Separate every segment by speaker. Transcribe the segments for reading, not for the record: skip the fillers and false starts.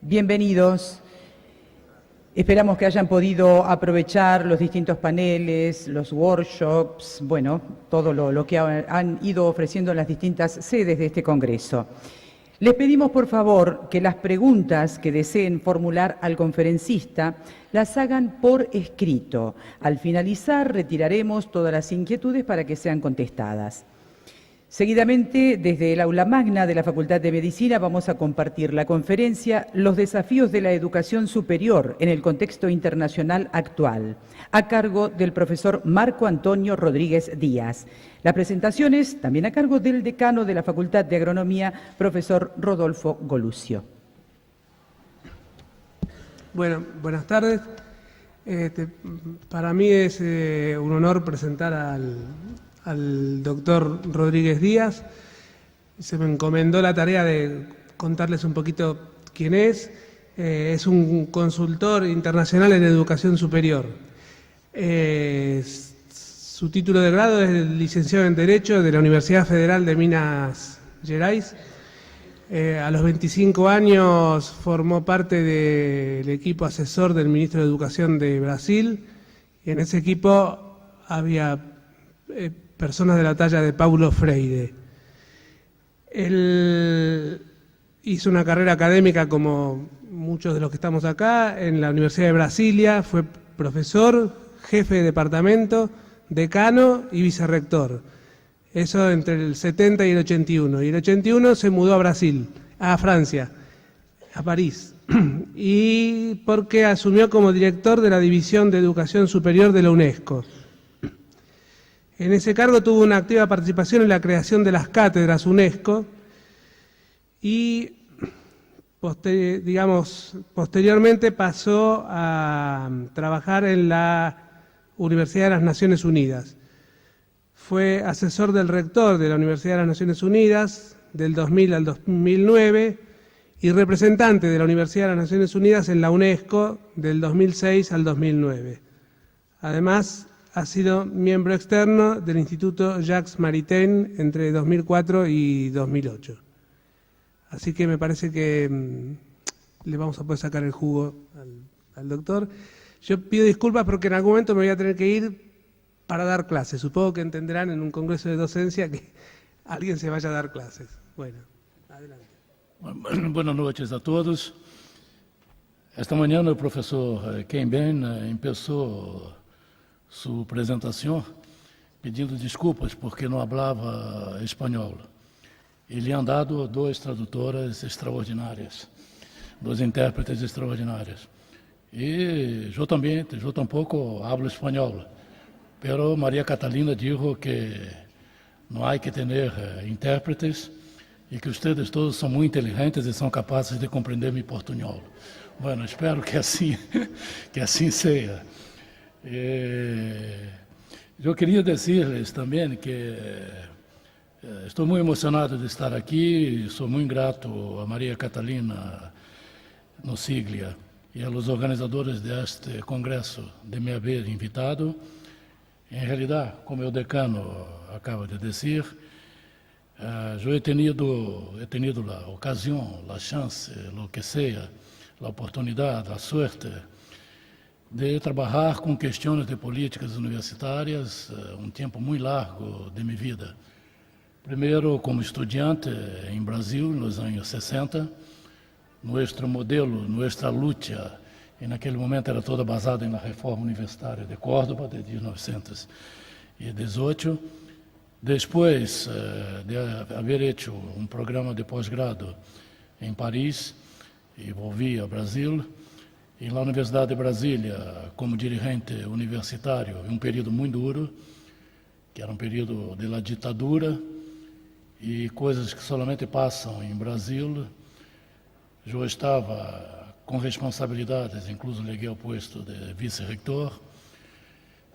Speaker 1: Bienvenidos. Esperamos que hayan podido aprovechar los distintos paneles, los workshops, bueno, todo lo que han ido ofreciendo en las distintas sedes de este Congreso. Les pedimos, por favor, que las preguntas que deseen formular al conferencista las hagan por escrito. Al finalizar, retiraremos todas las inquietudes para que sean contestadas. Seguidamente, desde el aula magna de la Facultad de Medicina, vamos a compartir la conferencia Los desafíos de la educación superior en el contexto internacional actual, a cargo del profesor Marco Antonio Rodríguez Díaz. Las presentaciones también a cargo del decano de la Facultad de Agronomía, profesor Rodolfo Golucio.
Speaker 2: Bueno, buenas tardes. Para mí es un honor presentar al doctor Rodríguez Díaz. Se me encomendó la tarea de contarles un poquito quién es. Es un consultor internacional en educación superior. Su título de grado es licenciado en Derecho de la Universidad Federal de Minas Gerais. A los 25 años formó parte del equipo asesor del ministro de Educación de Brasil. Y en ese equipo había personas de la talla de Paulo Freire. Él hizo una carrera académica como muchos de los que estamos acá en la Universidad de Brasilia, fue profesor, jefe de departamento, decano y vicerrector. Eso entre el 70 y el 81. Y el 81 se mudó a Brasil, a Francia, a París, y porque asumió como director de la División de Educación Superior de la UNESCO. En ese cargo tuvo una activa participación en la creación de las cátedras UNESCO y, posteriormente pasó a trabajar en la Universidad de las Naciones Unidas. Fue asesor del rector de la Universidad de las Naciones Unidas del 2000 al 2009 y representante de la Universidad de las Naciones Unidas en la UNESCO del 2006 al 2009. Además, ha sido miembro externo del Instituto Jacques Maritain entre 2004 y 2008. Así que me parece que le vamos a poder sacar el jugo al doctor. Yo pido disculpas porque en algún momento me voy a tener que ir para dar clases. Supongo que entenderán en un congreso de docencia que alguien se vaya a dar clases. Bueno, adelante.
Speaker 3: Buenas noches a todos. Esta manhã o professor Ken Ben começou sua apresentação pedindo desculpas porque não falava espanhol. E lhe han dado duas tradutoras extraordinárias, duas intérpretes extraordinárias. E eu tampouco hablo espanhol, pero Maria Catalina dijo que não há que ter intérpretes e que vocês todos são muito inteligentes e são capazes de compreender meu portunhol. Bueno, espero que assim seja. Eu queria dizer-lhes também que estou muito emocionado de estar aqui, sou muito grato a Maria Catalina Nosiglia e aos organizadores deste congresso de me haver invitado. Em realidade, como o decano acaba de dizer, eu he tenido a ocasião, a chance, o que seja, a oportunidade, a suerte de trabalhar com questões de políticas universitárias tempo muito largo de minha vida. Primeiro, como estudante em Brasil, nos anos 60, nosso modelo, nossa luta, e naquele momento era toda baseada na reforma universitária de Córdoba, de 1918. Depois de haver feito programa de pós-grado em Paris, e volvi ao Brasil, e na Universidade de Brasília, como dirigente universitário, em período muito duro, que era período da ditadura, e coisas que somente passam em Brasil. Eu estava com responsabilidades, incluso liguei ao posto de vice-reitor,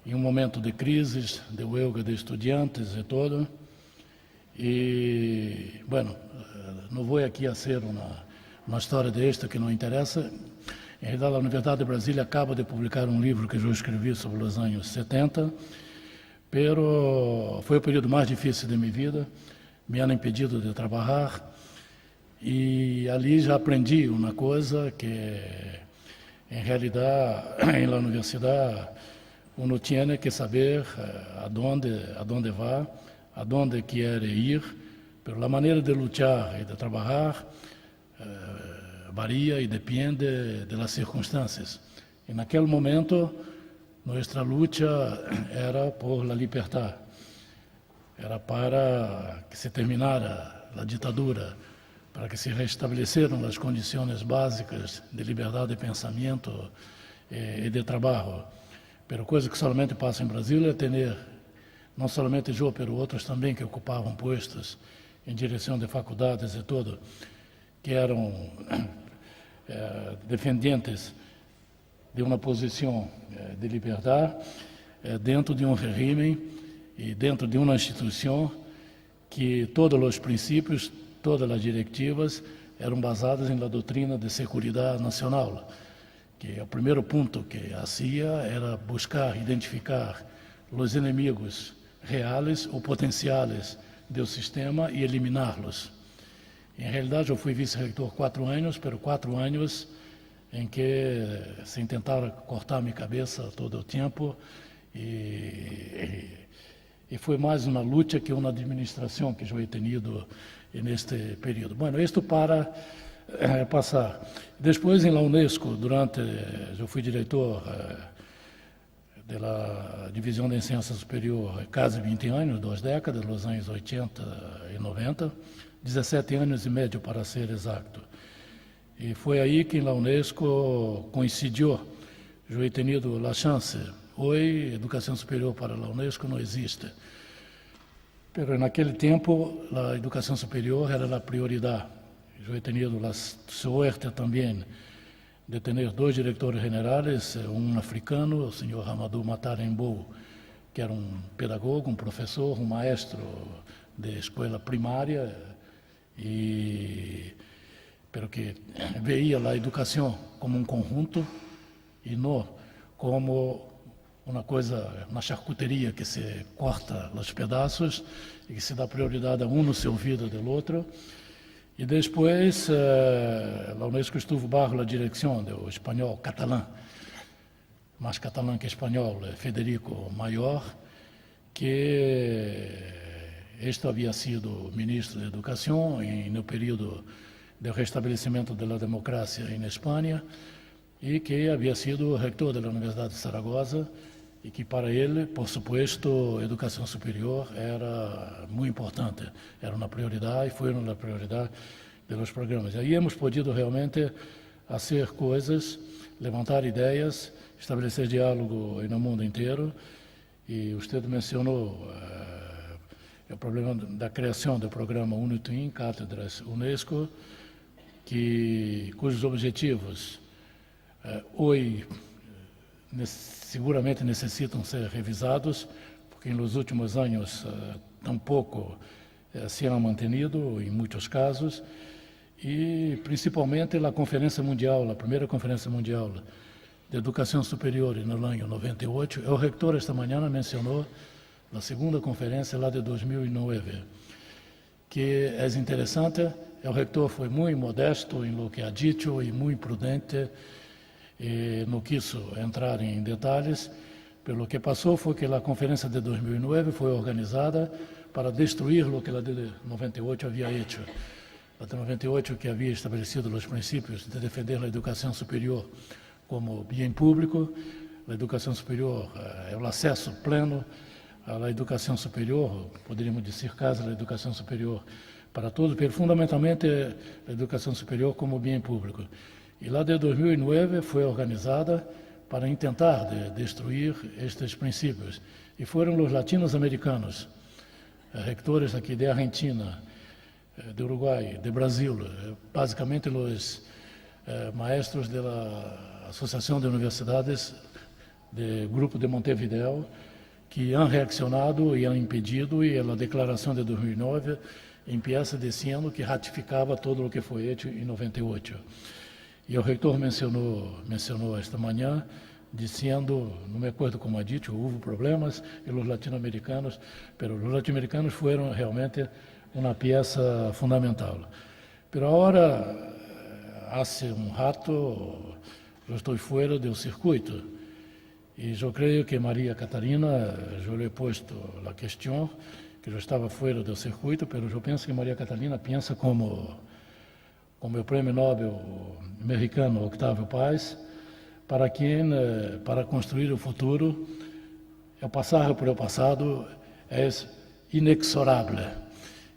Speaker 3: em momento de crises, de huelga de estudantes e todo. E, bueno, não vou aqui a ser uma história desta que não interessa. Em realidade, a Universidade de Brasília acaba de publicar livro que eu escrevi sobre os anos 70, pero foi o período mais difícil de minha vida, me han impedido de trabalhar E ali já aprendi uma coisa que, em realidade, na universidade, uno tiene que saber a dónde va, a dónde quiere ir, pero la manera de luchar y de trabajar varía y depende de las circunstancias. En aquel momento, nuestra lucha era por la libertad, era para que se terminara la dictadura, para que se restabeleceram las condiciones básicas de liberdade de pensamento e de trabalho. Pero coisa que solamente passa em Brasil é ter, não somente eu, pero outros também que ocupavam postos em direção de faculdades e tudo, que eram defendentes de uma posição de liberdade dentro de um regime e dentro de uma instituição que todos os princípios, todas as diretivas eram basadas na doutrina de segurança nacional, que o primeiro ponto que hacía era buscar identificar os inimigos reais ou potenciais do sistema e eliminá-los. Em realidade, eu fui vice-reitor 4 anos, pero 4 anos em que se tentaram cortar minha cabeça todo o tempo e foi mais uma luta que uma administração que eu he tenido neste período. Bueno, isto para passar. Depois, na Unesco, eu fui diretor da Divisão de Ciência Superior quase 20 anos, 2 décadas, nos anos 80 e 90, 17 anos e meio para ser exato. E foi aí que na Unesco coincidiu. Eu he tenido a chance. Hoje, educação superior para a Unesco não existe. Pero naquele tempo, a educação superior era a prioridade. Eu he tenido a sorte também de ter 2 diretores generais, um africano, o senhor Amadou Matarembou, que era um pedagogo, um professor, um maestro de escola primária, pero que veia a educação como um conjunto e não como uma coisa, uma charcuteria que se corta os pedaços e que se dá prioridade a um no servido do outro. E depois, a Unesco estuvo bajo a direção do espanhol catalã, mais catalã que espanhol, Federico Mayor, que este havia sido ministro de Educação no período do restabelecimento da democracia em Espanha e que havia sido reitor da Universidade de Zaragoza e que para ele, por supuesto, a educação superior era muito importante, era uma prioridade e foi uma prioridade dos programas. E aí hemos podido realmente fazer coisas, levantar ideias, estabelecer diálogo no mundo inteiro. E você mencionou o problema da criação do programa UNITWIN, Cátedras Unesco, cujos objetivos hoje seguramente necessitam ser revisados, porque nos últimos anos tampouco se han mantenido em muitos casos, e principalmente a Conferência Mundial, a primeira Conferência Mundial de Educação Superior no ano 98. O reitor esta manhã mencionou a segunda conferência lá de 2009, que é interessante. O reitor foi muito modesto em lo que ha dicho e muito prudente. Não quis entrar em detalhes, pelo que passou foi que a conferência de 2009 foi organizada para destruir o que a de 98 havia feito. A de 98 que havia estabelecido os princípios de defender a educação superior como bem público, a educação superior é o acesso pleno à educação superior, poderíamos dizer casa da educação superior para todos, mas fundamentalmente a educação superior como bem público. E lá de 2009 foi organizada para tentar destruir estes princípios. E foram os latino-americanos, reitores aqui de Argentina, de Uruguai, de Brasil, basicamente os maestros da Associação de Universidades do Grupo de Montevideo, que han reaccionado e han impedido, e a declaração de 2009 empieza dizendo que ratificava tudo o que foi feito em 98. E o reitor mencionou esta manhã, dizendo, não me acordo como ha dicho, houve problemas, e os latino-americanos, mas os latino-americanos foram realmente uma peça fundamental. Pero ahora, hace un rato, yo estoy fuera del circuito. Y yo creo que María Catalina, yo le he puesto la cuestión, que yo estaba fuera del circuito, pero yo pienso que María Catalina piensa como el premio Nobel americano Octavio Paz, para construir el futuro, el pasar por el pasado es inexorable.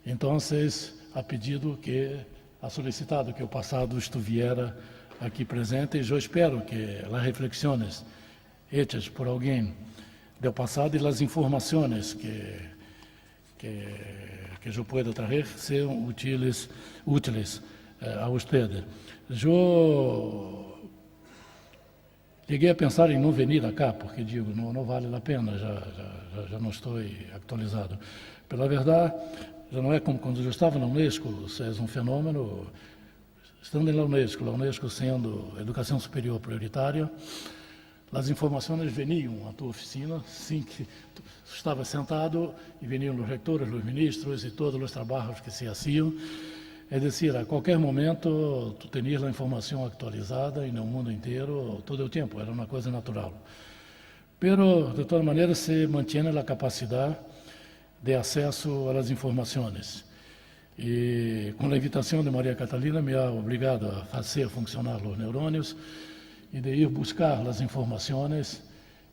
Speaker 3: Entonces, ha solicitado que el pasado estuviera aquí presente, y yo espero que las reflexiones hechas por alguien del pasado y las informaciones que yo pueda traer sean útiles a ustedes. Yo lleguei a pensar em não vir acá, porque digo, não vale a pena, já não estou actualizado. Pela verdade, já não é como quando eu estava na Unesco, é um fenômeno, estando na Unesco sendo educação superior prioritária, as informações veniam à tua oficina, sim, que tu estava sentado, e veniam os reitores, os ministros e todos os trabalhos que se faziam. É dizer, a qualquer momento, tu tenias a informação atualizada e no mundo inteiro, todo o tempo, era uma coisa natural. Pero, de toda maneira, se mantém a capacidade de acesso às informações. E com a invitação de Maria Catalina, me ha obrigado a fazer funcionar os neurônios e de ir buscar as informações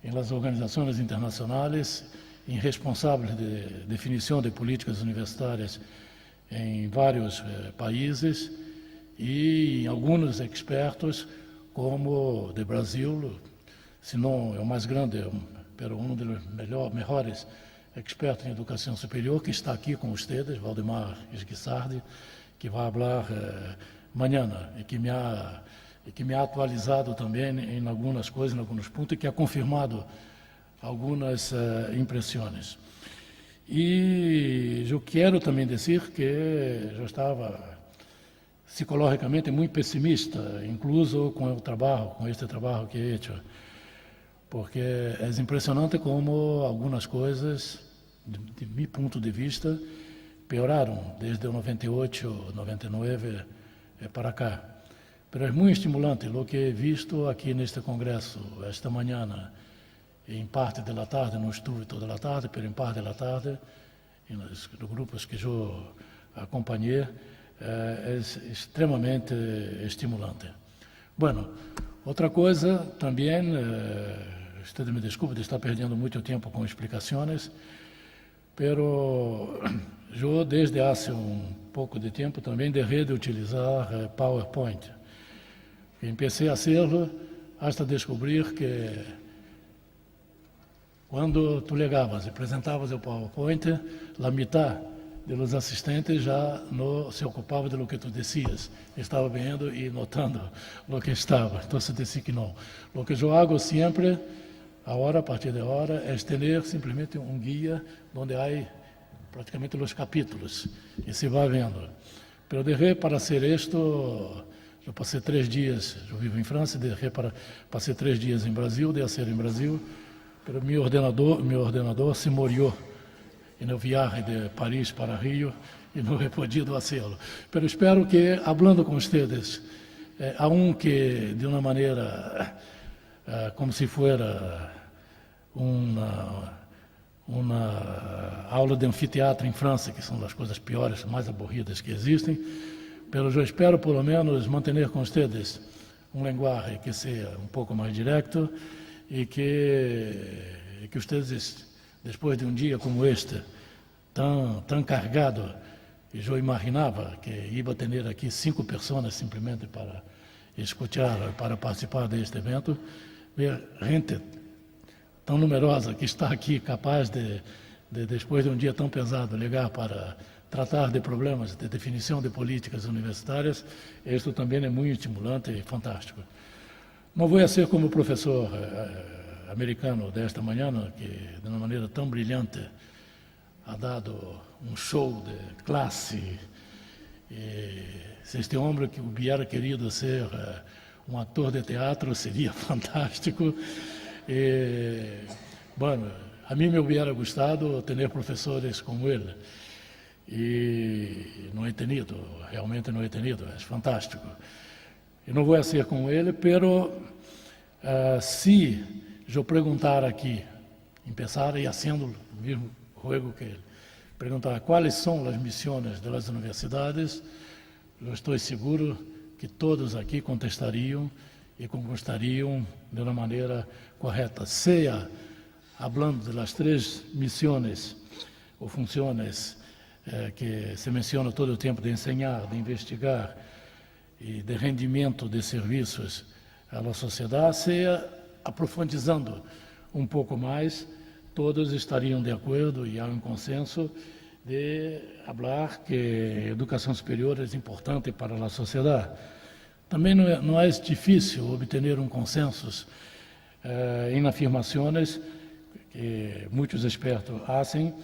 Speaker 3: em las organizações internacionais, em responsáveis de definição de políticas universitárias em vários países e em alguns expertos, como de Brasil, se não é o mais grande, pero um dos melhores expertos em educação superior, que está aqui com vocês, Valdemar Esguissardi, que vai falar amanhã e que me ha atualizado também em algumas coisas, em alguns pontos, e que ha confirmado algumas impressões. E eu quero também dizer que eu estava psicologicamente muito pessimista, incluso com este trabalho que he hecho, porque é impressionante como algumas coisas, de meu ponto de vista, pioraram desde o 98, 99 para cá. Pero é muito estimulante o que he visto aqui neste congresso esta manhã, em parte da tarde, não estuve toda a tarde, mas em parte da tarde, nos grupos que eu acompanhei, é extremamente estimulante. Bueno, outra coisa também, vocês me desculpem de estar perdendo muito tempo com explicações, pero eu desde há pouco de tempo também deixei de utilizar PowerPoint. Empecé a hacerlo hasta descobrir que quando tu ligavas e apresentavas o PowerPoint, a metade dos assistentes já não se ocupava de lo que tu dizias. Estava vendo e notando o que estava. Então, se disse que não. O que eu hago sempre, a partir de agora, é ter simplesmente um guia onde há praticamente os capítulos e se vai vendo. Pero deixei para ser isto. Eu passei 3 dias, eu vivo em França, passei 3 dias em Brasil, de ser em Brasil, pero meu ordenador se murió na viagem de Paris para Rio e não he podido fazê-lo. Pero espero que, falando com vocês, aunque de uma maneira como se fosse uma aula de anfiteatro em França, que são as coisas piores, mais aborridas que existem, pero eu espero, pelo menos, manter com vocês linguagem que seja um pouco mais direto e que vocês, depois de um dia como este, tão carregado, eu imaginava que ia ter aqui 5 pessoas simplesmente para escutar, para participar deste evento, ver gente tão numerosa que está aqui capaz de depois de um dia tão pesado, ligar para tratar de problemas de definição de políticas universitárias. Isto também é muito estimulante e fantástico. Não vou ser como o professor americano desta manhã, que de uma maneira tão brilhante ha dado um show de classe. Se este homem que hubiera querido ser um ator de teatro, seria fantástico. Bueno, a mim me hubiera gustado ter professores como ele. E não tenido, realmente não he tenido, é fantástico. E não vou ser com ele, pero se eu perguntar aqui, empezar e haciendo o mesmo juego que ele, perguntar quais são as missões das universidades, eu estou seguro que todos aqui contestariam e contestariam de uma maneira correta, seja hablando das 3 missões ou funções que se menciona todo o tempo, de ensinar, de investigar e de rendimento de serviços à sociedade, seja aprofundizando um pouco mais, todos estariam de acordo e há um consenso de falar que a educação superior é importante para a sociedade. Também não é difícil obter um consenso em afirmações que muitos expertos fazem,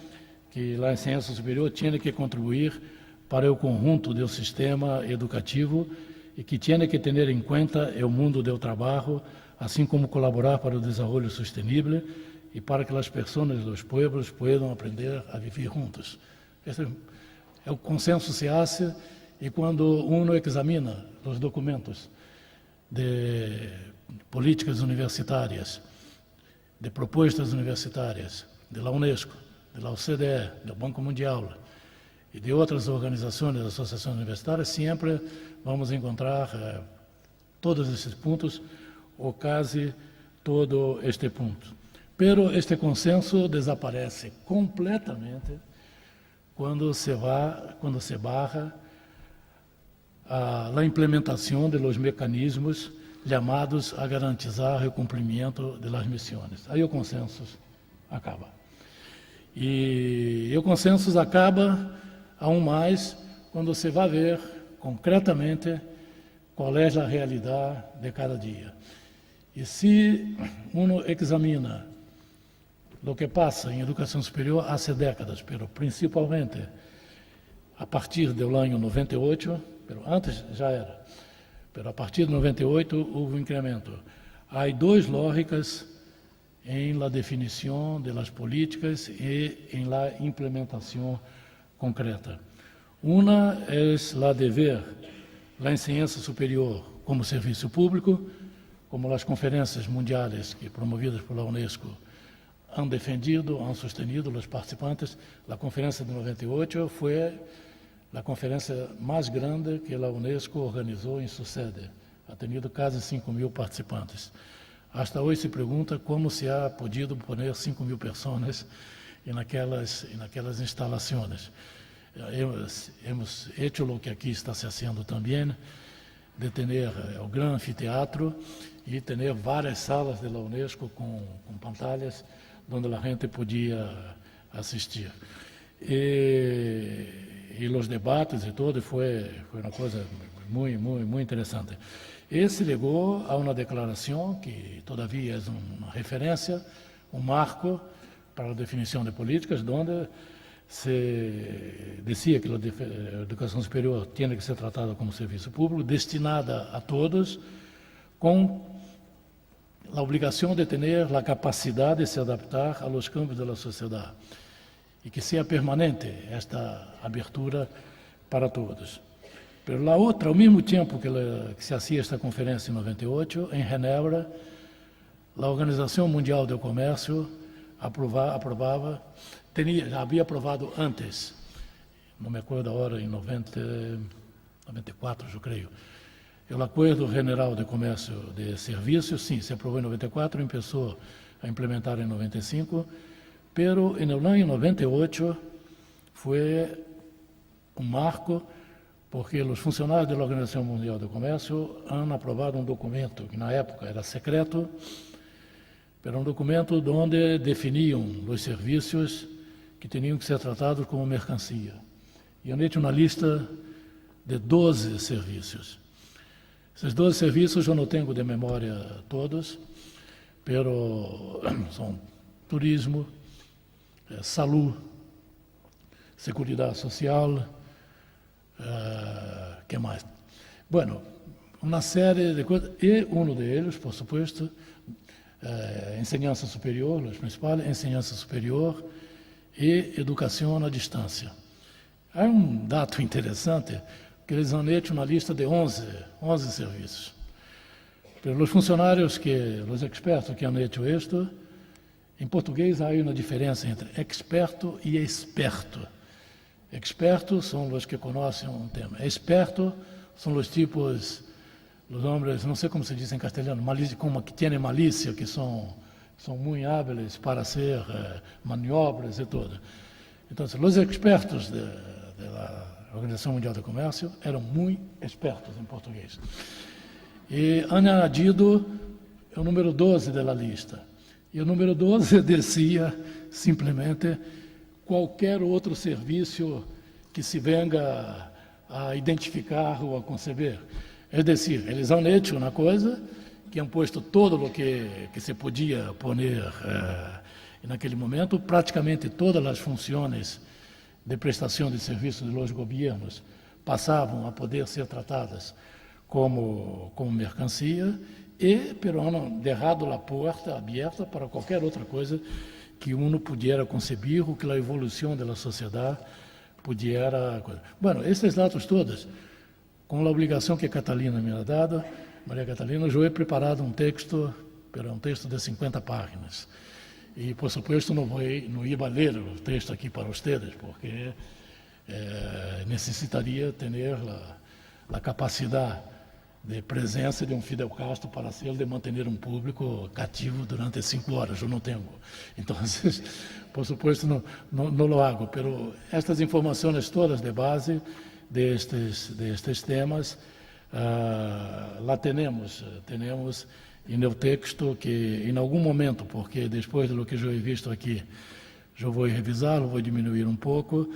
Speaker 3: que a ciência superior tinha que contribuir para o conjunto do sistema educativo e que tinha que ter em conta o mundo do trabalho, assim como colaborar para o desenvolvimento sustentável e para que as pessoas dos pueblos possam aprender a viver juntos. Esse é o consenso se hace, e quando uno examina os documentos de políticas universitárias, de propostas universitárias, da Unesco, da OCDE, do Banco Mundial e de outras organizações, associações universitárias, sempre vamos encontrar todos esses pontos, ou quase todo este ponto. Pero este consenso desaparece completamente quando se barra a implementação de los mecanismos chamados a garantizar o cumprimento das missões. Aí o consenso acaba. E o consenso acaba aún mais quando se vai ver concretamente qual é a realidade de cada dia. E se uno examina o que passa em educação superior há décadas, pero principalmente a partir do ano 98, pero antes já era, pero a partir de 98 houve um incremento. Há 2 lógicas em la definição das políticas e em la implementação concreta. Uma é la de ver a enseñanza superior como serviço público, como as conferências mundiais que promovidas por la Unesco han defendido, han sostenido os participantes. A conferência de 98 foi a conferência mais grande que a Unesco organizou em sua sede. Ha tenido quase 5.000 participantes. Hasta hoje se pergunta como se ha podido poner 5.000 pessoas naquelas instalações. Hemos hecho o que aqui está se fazendo também, de ter o grande anfiteatro e ter várias salas da Unesco com pantallas onde a gente podia assistir. E os debates e tudo foi uma coisa muito interessante. Esse chegou a uma declaração que todavia é uma referência, um marco para a definição de políticas, onde se dizia que a educação superior tinha que ser tratada como serviço público, destinada a todos, com a obrigação de ter a capacidade de se adaptar aos cambios da sociedade e que seja permanente esta abertura para todos. Pero a outra, ao mesmo tempo que se fazia esta conferência em 98, em Genebra, a Organização Mundial do Comércio aprovava, havia aprovado antes, não me acordo a hora, em 94, eu creio, o Acordo General de Comércio de Serviços, sim, se aprovou em 94, começou a implementar em 95, pero no ano 98 foi um marco, porque os funcionários da Organização Mundial do Comércio han aprovado um documento que na época era secreto, era um documento onde definiam os serviços que tinham que ser tratados como mercancia. E han hecho uma lista de 12 serviços. Esses 12 serviços eu não tenho de memória todos, pero são turismo, saúde, seguridade social, que mais? Bueno, uma série de coisas, e um deles, por supuesto, enseñanza superior, os principais, enseñanza superior e educação à distância. Há um dado interessante, que eles han hecho una lista de 11 servicios. Pero los funcionarios, los expertos que han hecho esto, em português há uma diferença entre experto e experto. Expertos são os que conhecem um tema. Experto são os tipos, os homens, não sei como se diz em castelhano, como que têm malícia, que são muito hábeis para hacer maniobras e tudo. Então, os expertos da Organização Mundial do Comércio eram muito expertos em português. E han añadido o número 12 da lista. E o número 12 dizia simplesmente qualquer outro serviço que se venga a identificar ou a conceber. É decir, eles han hecho uma coisa que han puesto todo o que se podia poner naquele momento, praticamente todas as funções de prestação de serviços de los governos passavam a poder ser tratadas como mercancia, pero han dejado a porta aberta para qualquer outra coisa que uno pudiera concebir ou que a evolução da sociedade pudiera... Bueno, esses dados todos, com a obrigação que Catalina me ha dado, Maria Catalina, eu he preparado um texto, pero um texto de 50 páginas. E, por supuesto, não ia ler o texto aqui para vocês, porque necessitaria ter a capacidade de presença de Fidel Castro para hacer de manter um público cativo durante 5 horas. Eu não tenho. Então, por supuesto, não lo hago. Pero estas informações todas de base destes temas, lá temos no texto que, em algum momento, porque depois do que eu he visto aqui, eu vou revisá-lo, vou diminuir um pouco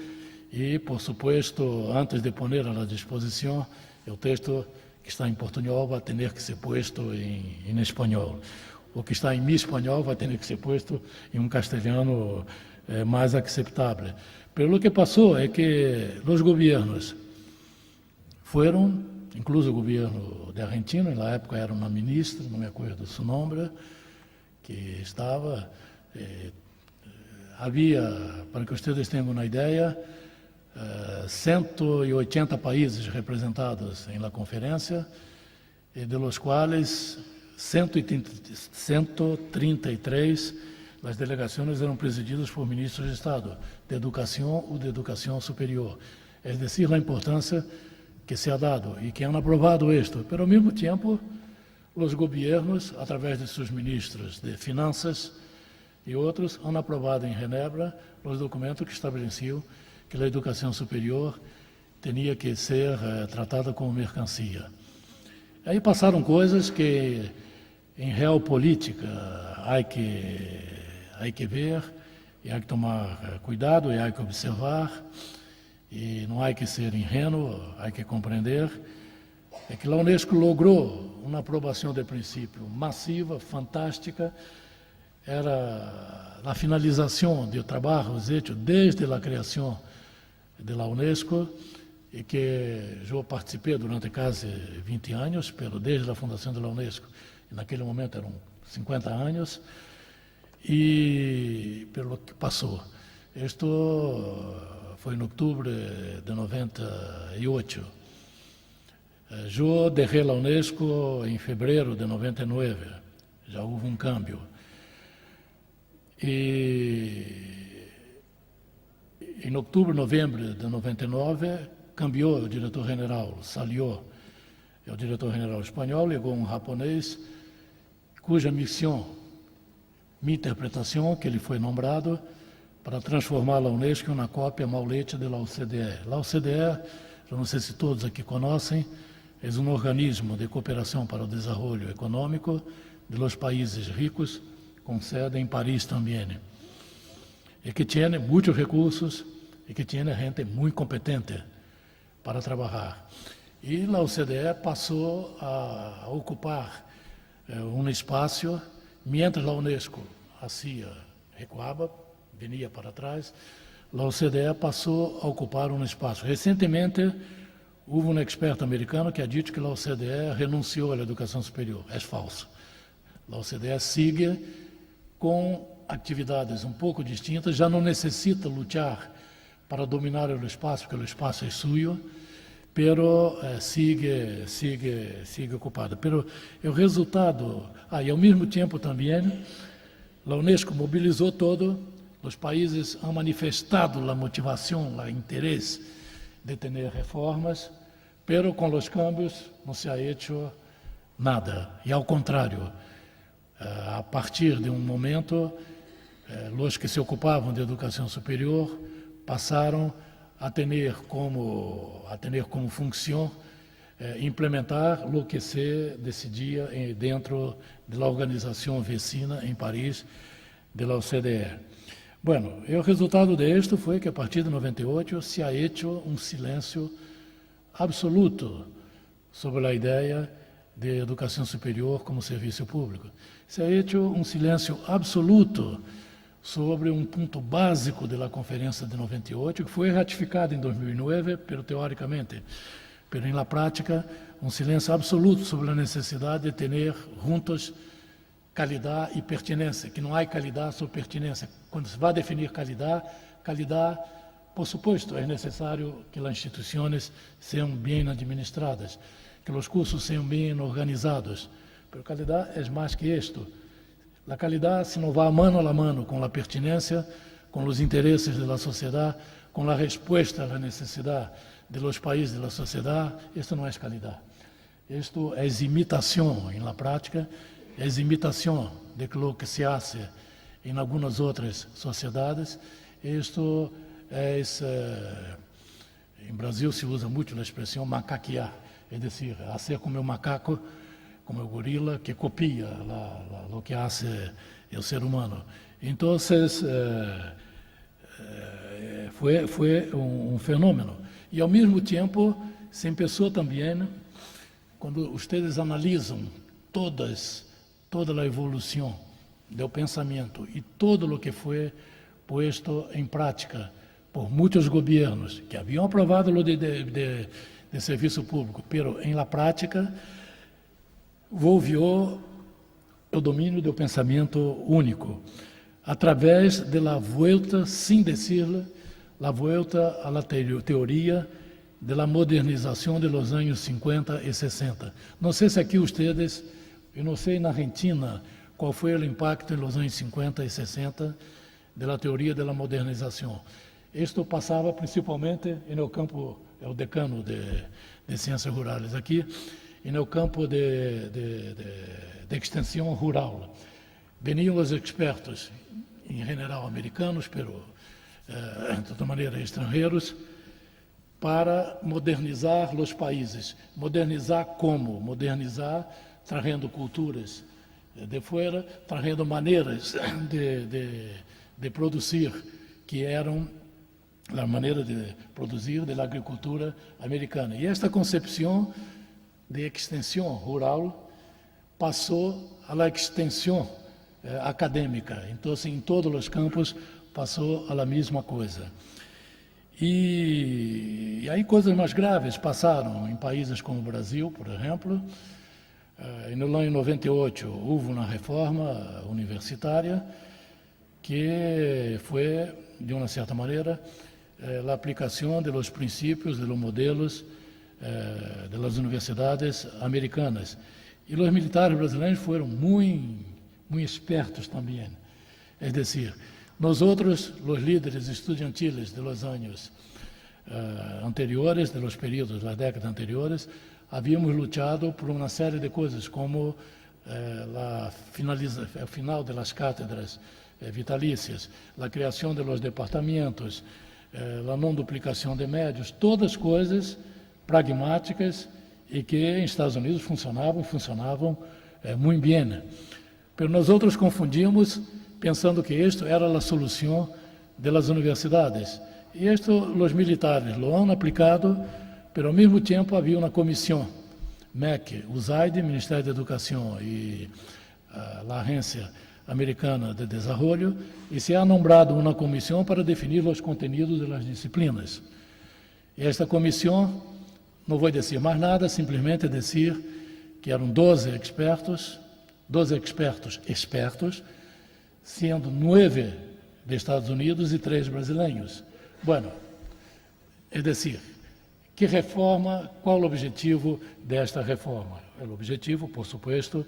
Speaker 3: e, por supuesto, antes de poner à disposição, o texto que está em portunhol vai ter que ser posto em espanhol. O que está em mi espanhol vai ter que ser posto em um castelhano mais aceitável. Pelo que passou é que os governos foram, incluso o governo de Argentina, na época era uma ministra, não me acordo seu nome, que estava... havia, para que vocês tenham uma ideia, 180 países representados em la conferência, e de los quais 133 as delegações eram presididas por ministros de Estado de Educação ou de Educação Superior. É decir, a importância que se ha dado e que han aprobado isto. Pero, ao mesmo tempo, os governos, através de seus ministros de Finanças e outros, han aprovado em Genebra os documentos que estabeleciam que a educação superior tinha que ser tratada como mercancia. Aí passaram coisas que, em real política, há que ver, e há que tomar cuidado, e há que observar, e não há que ser ingênuo, há que compreender, é que a Unesco logrou uma aprovação de princípio massiva, fantástica, era a finalização de trabalhos feitos desde a criação da Unesco, e que eu participei durante quase 20 anos, pero desde a fundação da Unesco, e naquele momento eram 50 anos, e pelo que passou. Isto foi em outubro de 98. Eu deixei a Unesco em fevereiro de 99, já houve um câmbio. E em outubro, novembro de 99, cambiou o diretor-geral, salió o diretor-geral espanhol, chegou um japonês, cuja missão, minha interpretação, que ele foi nombrado para transformar a Unesco em uma cópia maulete da OCDE. A OCDE, eu não sei se todos aqui conhecem, é um organismo de cooperação para o desenvolvimento econômico de los países ricos, com sede em Paris também, e que tem muitos recursos e que tem gente muito competente para trabalhar. E a OCDE passou a ocupar um espaço, mientras a Unesco hacía, recuava, vinha para trás, a OCDE passou a ocupar um espaço. Recentemente, houve um experto americano que ha dito que a OCDE renunciou à educação superior. É falso. A OCDE sigue com atividades um pouco distintas, já não necessita lutar para dominar o espaço, porque o espaço é suyo, pero sigue ocupado. Pero o resultado, e ao mesmo tempo também, a Unesco mobilizou todo, os países han manifestado a motivação, o interesse de ter reformas, pero com os cambios não se ha hecho nada. E ao contrário, a partir de um momento, os que se ocupavam de educação superior passaram a ter como função implementar o que se decidia dentro da organização vecina em Paris, da OCDE. Bueno, o resultado disto foi que a partir de 98 se ha hecho um silêncio absoluto sobre a ideia de educação superior como serviço público. Se ha hecho um silêncio absoluto sobre um ponto básico da Conferência de 98, que foi ratificado em 2009, pero teoricamente, pero na prática, um silêncio absoluto sobre a necessidade de ter juntos qualidade e pertinência, que não há qualidade sem pertinência. Quando se vai definir qualidade, por supuesto, é necessário que as instituições sejam bem administradas, que os cursos sejam bem organizados, mas qualidade é mais que isto. A qualidade, se não vai mano a mano com a pertinência, com os interesses da sociedade, com a resposta à necessidade dos países da sociedade, isto não é qualidade. Isto é imitação, na prática, é imitação de lo que se hace em algumas outras sociedades. Isto é, em Brasil se usa muito a expressão macaquear, é dizer, fazer como o macaco, como o gorila, que copia o que hace o ser humano. Então, foi um fenômeno. E, ao mesmo tempo, se começou também, quando vocês analisam toda a evolução do pensamento e todo o que foi posto em prática por muitos governos que haviam aprovado o de serviço público, pero em la prática volvió o domínio do pensamento único, através da volta, sem decirla, a volta à teoria da modernização de los anos 50 e 60. Não sei se aqui vocês, eu não sei na Argentina qual foi o impacto nos anos 50 e 60 da teoria da modernização. Isto passava principalmente no campo, é o decano de ciências rurais aqui, e no campo de extensão rural. Veniam os expertos, em geral americanos, pero de toda maneira estrangeiros, para modernizar os países. Modernizar como? Modernizar trazendo culturas de fora, trazendo maneiras de produzir, que eram a maneira de produzir da agricultura americana. E esta concepção de extensão rural passou à extensão acadêmica. Então, em todos os campos, passou a mesma coisa. E aí coisas mais graves passaram em países como o Brasil, por exemplo. No ano 98 houve uma reforma universitária que foi, de uma certa maneira, a aplicação dos princípios, dos modelos das universidades americanas. E os militares brasileiros foram muito espertos também. É decir, nós outros, os líderes estudantiles de los anos anteriores, de los períodos, das décadas anteriores, havíamos lutado por uma série de coisas, como o final das cátedras vitalícias, a criação de los departamentos, a não duplicação de médios, todas coisas pragmáticas e que em Estados Unidos funcionavam muito bem. Mas nós outros confundimos, pensando que isto era a solução das universidades. E isto os militares lo han aplicado, mas ao mesmo tempo havia uma comissão, MEC, USAID, Ministério da Educação e a Agência Americana de Desenvolvimento, e se ha nombrado uma comissão para definir os conteúdos das disciplinas. E esta comissão, não vou dizer mais nada, simplesmente dizer que eram 12 expertos, sendo 9 de Estados Unidos e 3 brasileiros. Bueno, É decir, que reforma, qual o objetivo desta reforma? O objetivo, por supuesto,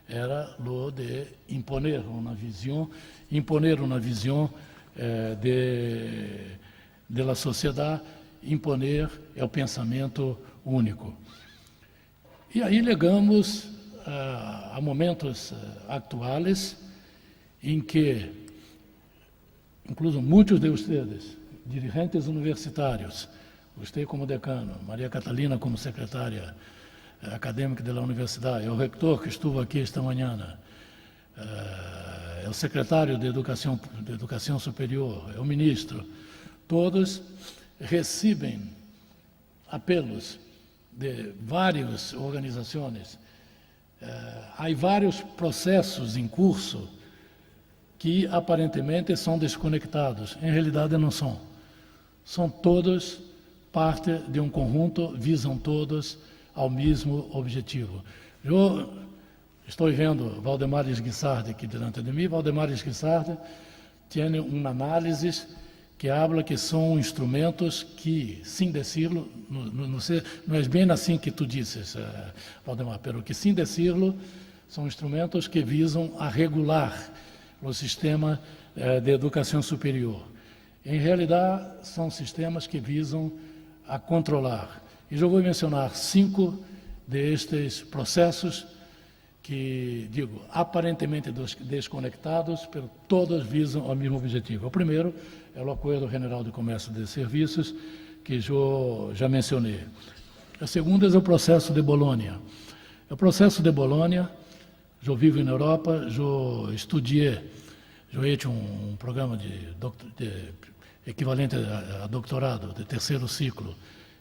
Speaker 3: era o de imponer uma visão de la sociedade, imponer o pensamento único. E aí chegamos a momentos atuais em que, incluso muitos de vocês, dirigentes universitários, você como decano, Maria Catalina como secretária acadêmica da universidade, o reitor que estuvo aqui esta manhã, o secretário de Educação Superior, o ministro, todos recebem apelos de várias organizações. Há vários processos em curso que aparentemente são desconectados. Em realidade não são. São todos parte de um conjunto, visam todos ao mesmo objetivo. Eu estou vendo Valdemar Guissardi aqui diante de mim. Valdemar Guissardi tem uma análise que habla que são instrumentos que, sem decirlo, não é bem assim que tu dizes, Valdemar, pero que, sem decirlo, são instrumentos que visam a regular o sistema de educação superior. Em realidade, são sistemas que visam a controlar. E eu vou mencionar 5 destes processos que, digo, aparentemente desconectados, mas todos visam ao mesmo objetivo. O primeiro é o Acordo General de Comércio de Serviços, que eu já mencionei. O segundo é o processo de Bolonha. O processo de Bolonha, eu vivo na Europa, eu estudei, eu fiz um programa de equivalente a doutorado de terceiro ciclo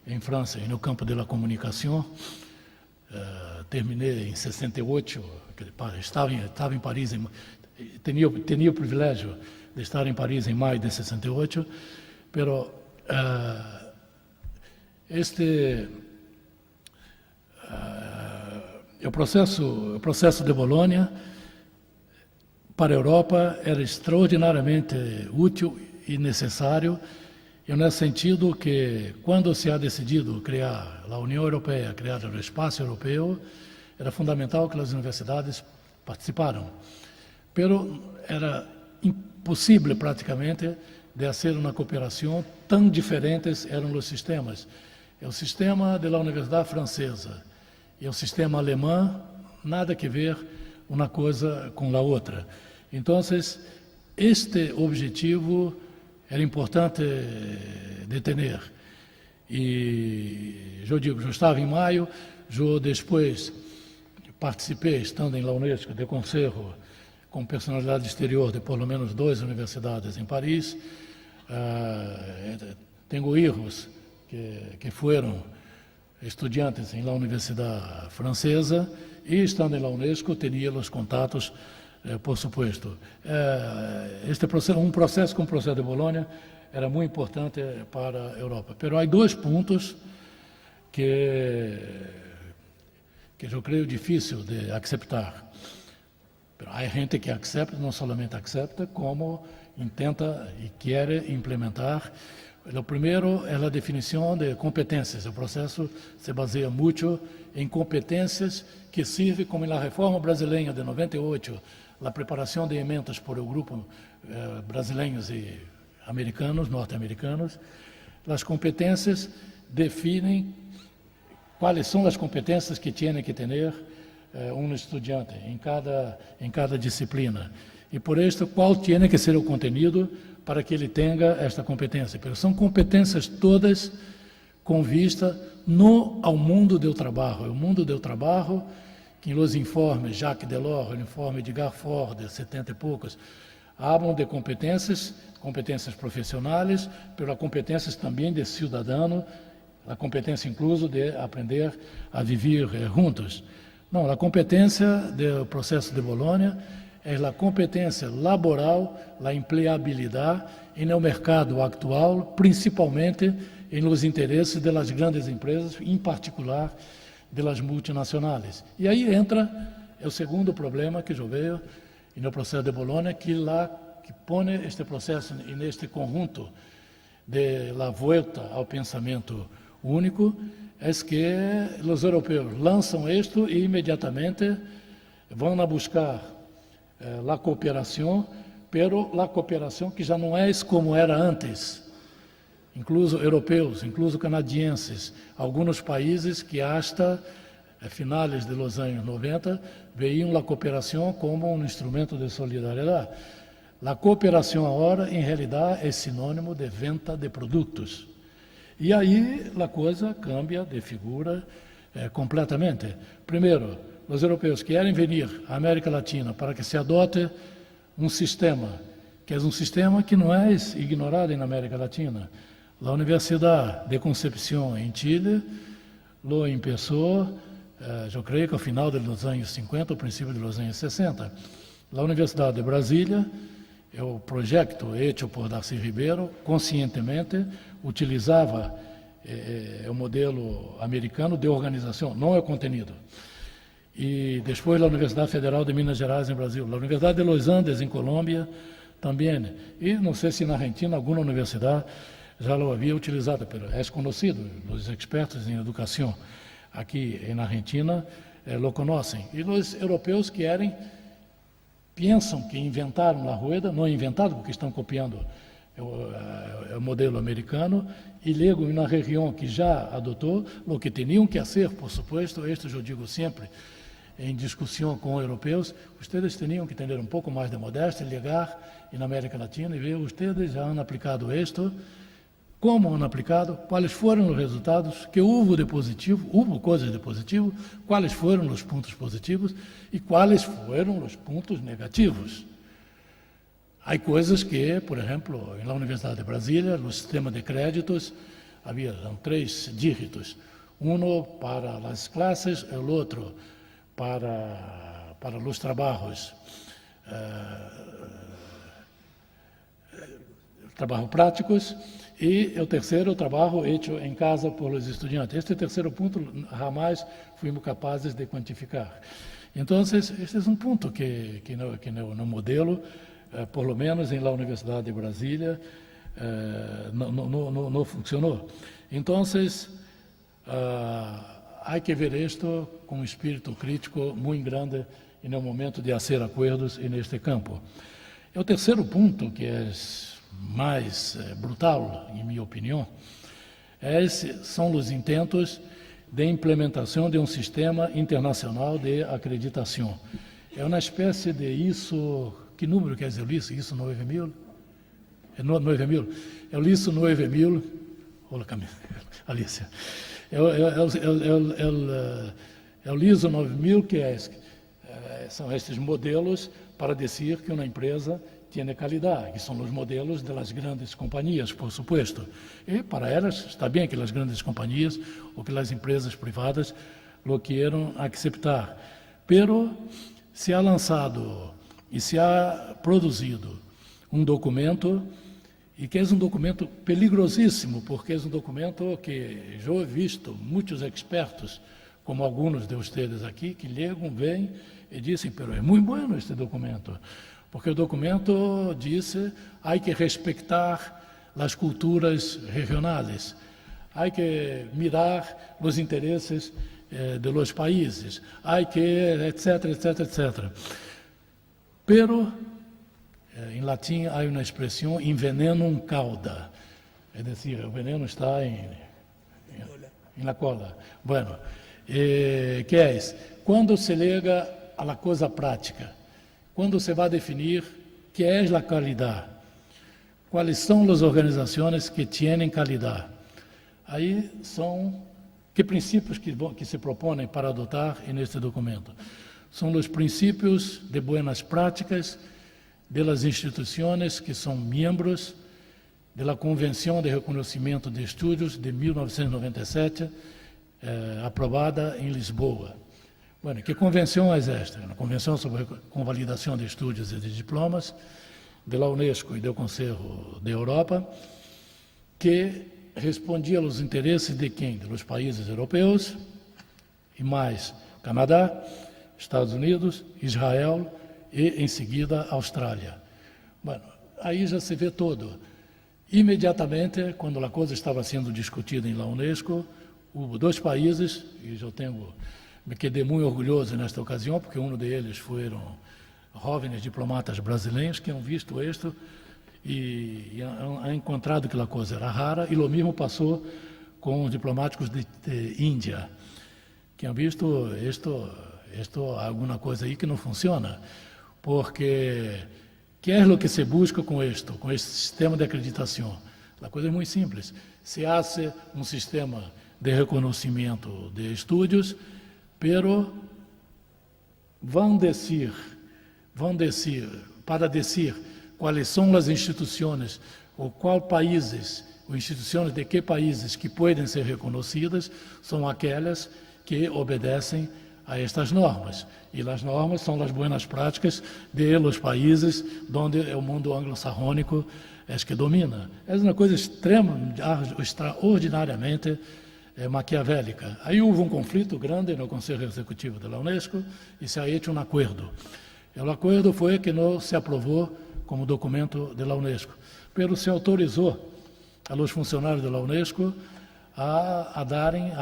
Speaker 3: em França e no campo da comunicação. Terminei em 68, estava em Paris, tinha o privilégio de estar em Paris em maio de 68, pero o processo de Bolonha para a Europa era extraordinariamente útil e necessário, e nesse sentido que, quando se ha decidido criar a União Europeia, criar o espaço europeu, era fundamental que as universidades participaram. Pero era impossível praticamente de fazer uma cooperação, tão diferentes eram os sistemas. O sistema da Universidade Francesa e o sistema alemão, nada que ver uma coisa com a outra. Então, este objetivo era importante de ter. E eu digo, eu estava em maio, eu depois participei, estando em la Unesco, de conselho com personalidade exterior de pelo menos 2 universidades em Paris. Tenho irmãos que foram estudantes em la Universidade Francesa e, estando em la Unesco, tinha os contatos, por supuesto. Este processo, um processo como o processo de Bolonha, era muito importante para a Europa. Mas há 2 pontos que eu creio difícil de aceitar. Há gente que aceita, não somente aceita, como intenta e quer implementar. O primeiro é a definição de competências. O processo se baseia muito em competências que servem, como na reforma brasileira de 98, a preparação de emendas por o grupo brasileiros e americanos, norte-americanos. As competências definem quais são as competências que tem que ter um estudante em cada disciplina. E por isso, qual tem que ser o conteúdo para que ele tenha esta competência. Mas são competências todas com vista ao mundo do trabalho. O mundo do trabalho, que nos informes Jacques Delors, o informe de Garford, de 70 e poucos, hablam de competências profissionais, mas competências também de cidadão, a competência incluso de aprender a viver juntos. Não, a competência do processo de Bolonha é a competência laboral, a empregabilidade e no mercado atual, principalmente nos interesses das grandes empresas, em particular das multinacionais. E aí entra o segundo problema que eu vejo no processo de Bolonha, que põe este processo neste conjunto de la vuelta ao pensamento único es que os europeus lançam isto e imediatamente vão a buscar a cooperação, pero a cooperação que já não é como era antes. Incluso europeus, incluso canadienses, alguns países que hasta finales de los anos 90 veíam a cooperação como um instrumento de solidariedade. A cooperação agora, em realidade, é sinônimo de venda de produtos. E aí a coisa cambia de figura completamente. Primeiro, os europeus querem vir à América Latina para que se adote um sistema, que é um sistema que não é ignorado na América Latina. A Universidade de Concepción em Chile lo começou, eu creio que ao final dos anos 50, ao princípio dos anos 60. A Universidade de Brasília, o projeto feito por Darcy Ribeiro, conscientemente utilizava o modelo americano de organização, não é o conteúdo. E depois a Universidade Federal de Minas Gerais, em Brasil, a Universidade de Los Andes, em Colômbia, também. E não sei se na Argentina alguma universidade já lo havia utilizado, mas é conhecido, os expertos em educação aqui na Argentina lo conhecem. E os europeus pensam que inventaram a rueda, não inventaram porque estão copiando o modelo americano, e chegam em uma região que já adotou o que tinham que fazer, por supuesto, isto eu digo sempre, em discussão com europeus, vocês tinham que ter um pouco mais de modéstia, chegar na América Latina e ver, vocês já han aplicado isto, como han aplicado, quais foram os resultados, que houve de positivo, houve coisas de positivo, quais foram os pontos positivos e quais foram os pontos negativos. Há coisas que, por exemplo, na Universidade de Brasília, no sistema de créditos, havia 3 dígitos, um para as classes, o outro para os trabalhos práticos, e o terceiro, trabalho feito em casa por os estudantes. Este terceiro ponto jamais fomos capazes de quantificar. Então, este é um ponto que no modelo, por lo menos na Universidade de Brasília, não funcionou. Então, há que ver isto com um espírito crítico muito grande no momento de fazer acordos neste campo. E o terceiro ponto, que é mais brutal, em minha opinião, são os intentos de implementação de um sistema internacional de acreditação. É uma espécie de ISO, que número quer dizer ISO? ISO 9000? É 9000? É o ISO 9000, olha Alicia, é o ISO 9000 que são estes modelos para dizer que uma empresa tem qualidade, que são os modelos das grandes companhias, por supuesto. E para elas está bem que as grandes companhias ou que as empresas privadas lo queiram aceitar. Pero se ha lançado e se ha produzido um documento, e que é um documento peligrosíssimo, porque é um documento que eu he visto muitos expertos, como alguns de vocês aqui, que chegam, vêm e dizem, pero é muito bueno este documento. Porque o documento diz que há que respeitar as culturas regionais, há que mirar os interesses de los países, há que etc, etc, etc. Pero, em latim, há uma expressão, envenenum cauda, é dizer, o veneno está na cola. Bueno, que é isso? Quando se liga à coisa prática, quando se vai definir que é a qualidade, quais são as organizações que têm qualidade. Aí são que princípios que se propõem para adotar neste documento. São os princípios de boas práticas das instituições que são membros da Convenção de Reconhecimento de Estudos de 1997, aprovada em Lisboa. Bueno, que convenção é esta? A Convenção sobre Convalidação de Estudos e de Diplomas da Unesco e do Conselho da Europa, que respondia aos interesses de quem? Dos países europeus, e mais Canadá, Estados Unidos, Israel e, em seguida, Austrália. Bueno, aí já se vê todo. Imediatamente, quando a coisa estava sendo discutida em la Unesco, houve 2 países, e eu me quedei muito orgulhoso nesta ocasião, porque um deles foram jovens diplomatas brasileiros que han visto isto e han encontrado que a coisa era rara, e o mesmo passou com os diplomáticos de Índia, que han visto isto alguma coisa aí que não funciona, porque que é o que se busca com este sistema de acreditação? A coisa é muito simples. Se hace um sistema de reconhecimento de estudos, pero vão dizer quais são as instituições ou quais países, ou instituições de que países que podem ser reconhecidas, são aquelas que obedecem a estas normas. E as normas são as boas práticas de los países onde o mundo anglo-saxônico é que domina. É uma coisa extraordinariamente maquiavélica. Aí houve um conflito grande no Conselho Executivo da Unesco e se ha hecho um acordo. O acordo foi que não se aprovou como documento da Unesco, pero se autorizou a los funcionários da Unesco a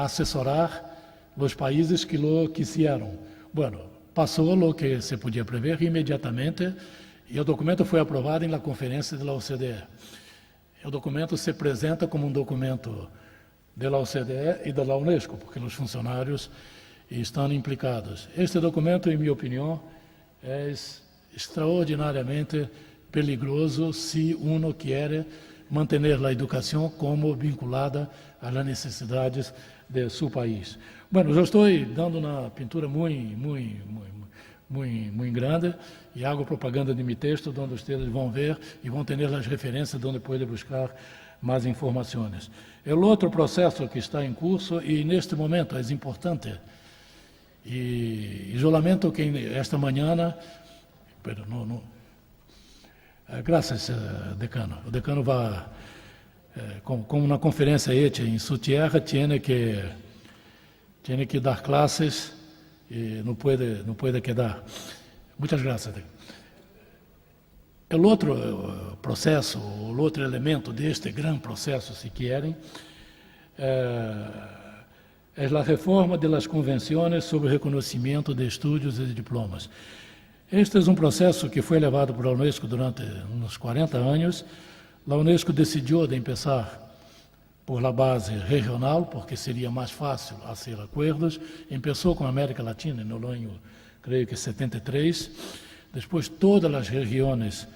Speaker 3: assessorar os países que lo quisieron. Bueno, passou o que se podia prever imediatamente e o documento foi aprovado na conferência da OCDE. O documento se apresenta como um documento da OCDE e da Unesco, porque os funcionários estão implicados. Este documento, em minha opinião, é extraordinariamente peligroso se uno quer manter a educação como vinculada às necessidades de seu país. Bueno, eu estou dando uma pintura muito grande e hago propaganda de meu texto, onde vocês vão ver e vão ter as referências onde podem buscar mais informações. O outro processo que está em curso e neste momento é importante e lamento que esta manhã, pero não, graças decano, o decano vai como uma conferência hecha em sua terra, tiene que dar classes e não pode quedar. Muitas graças. O outro processo, o outro elemento deste grande processo, se querem, é a reforma das convenções sobre o reconhecimento de estudos e de diplomas. Este é um processo que foi levado por a Unesco durante uns 40 anos. A Unesco decidiu de começar por la base regional, porque seria mais fácil fazer acordos. Começou com a América Latina no ano, creio que 73. Depois todas as regiões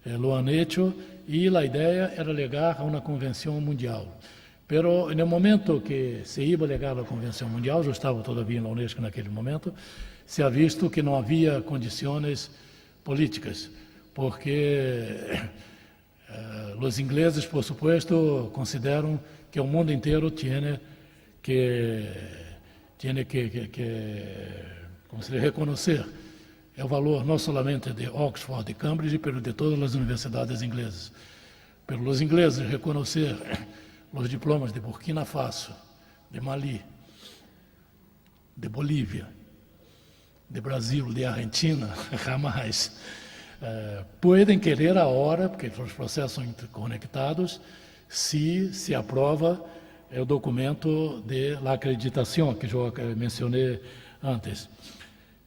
Speaker 3: lo han hecho e a ideia era legar a uma convenção mundial. Pero no momento que se iba a legar a convenção mundial, eu estava todavia na Unesco naquele momento, se ha visto que não havia condições políticas, porque os ingleses, por supuesto, consideram que o mundo inteiro tem que como se reconhecer o valor não somente de Oxford e Cambridge, mas de todas as universidades inglesas. Pelos ingleses reconhecer os diplomas de Burkina Faso, de Mali, de Bolívia, de Brasil, de Argentina, jamais. Podem querer a hora, porque os processos são interconectados, se aprova o documento de la acreditação, que eu mencionei antes.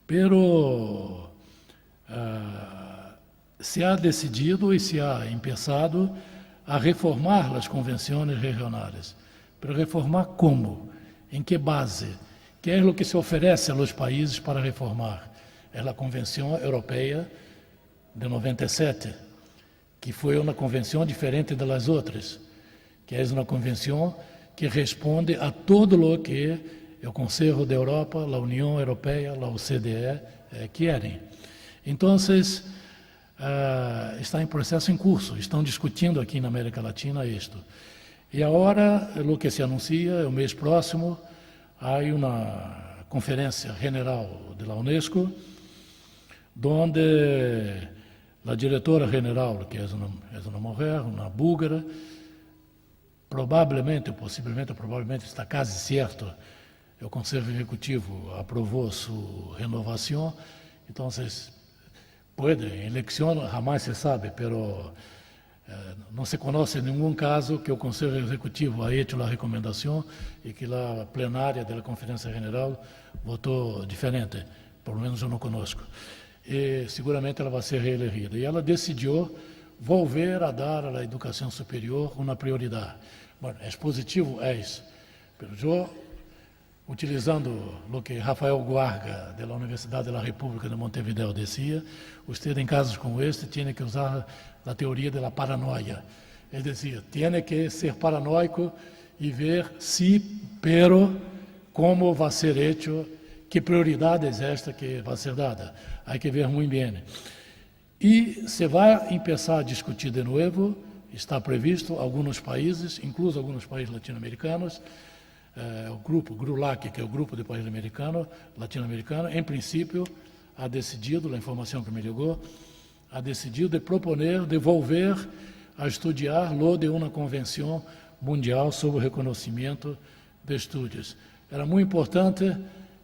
Speaker 3: Pero se ha decidido e se ha empezado a reformar as convenções regionais. Pero reformar como? Em que base? Que é o que se oferece aos países para reformar? É a Convenção Europeia de 97, que foi uma convenção diferente das outras, que é uma convenção que responde a todo o que o Conselho da Europa, a União Europeia, a OCDE querem. Então, está em processo em curso, estão discutindo aqui na América Latina isto. E agora, o que se anuncia, o mês próximo, há uma conferência general da Unesco, onde a diretora general, que é uma mulher, uma búlgara, provavelmente está quase certo, o Conselho Executivo aprovou sua renovação, então, pode, eleição jamais se sabe, pero Não se conhece nenhum caso que o Conselho Executivo ha hecho a recomendação e que a plenária da Conferência General votou diferente. Por lo menos eu não conosco. E seguramente ela vai ser reelegida. E ela decidiu volver a dar à educação superior uma prioridade. Bueno, é positivo, é isso. Mas eu, utilizando o que Rafael Guarga, da Universidade da República de Montevideo, dizia, você em casos como este tem que usar a teoria da paranoia. Ele dizia, tem que ser paranoico e ver se, pero, como vai ser hecho, que prioridade é esta que vai ser dada. Há que ver muito bem. E se vai começar a discutir de novo, está previsto, alguns países, incluso alguns países latino-americanos, o grupo GRULAC, que é o grupo de países latino-americano, em princípio, ha decidido, a informação que me chegou, ha decidido de proponer, de volver a estudar lo de uma convenção mundial sobre o reconhecimento de estudos. Era muito importante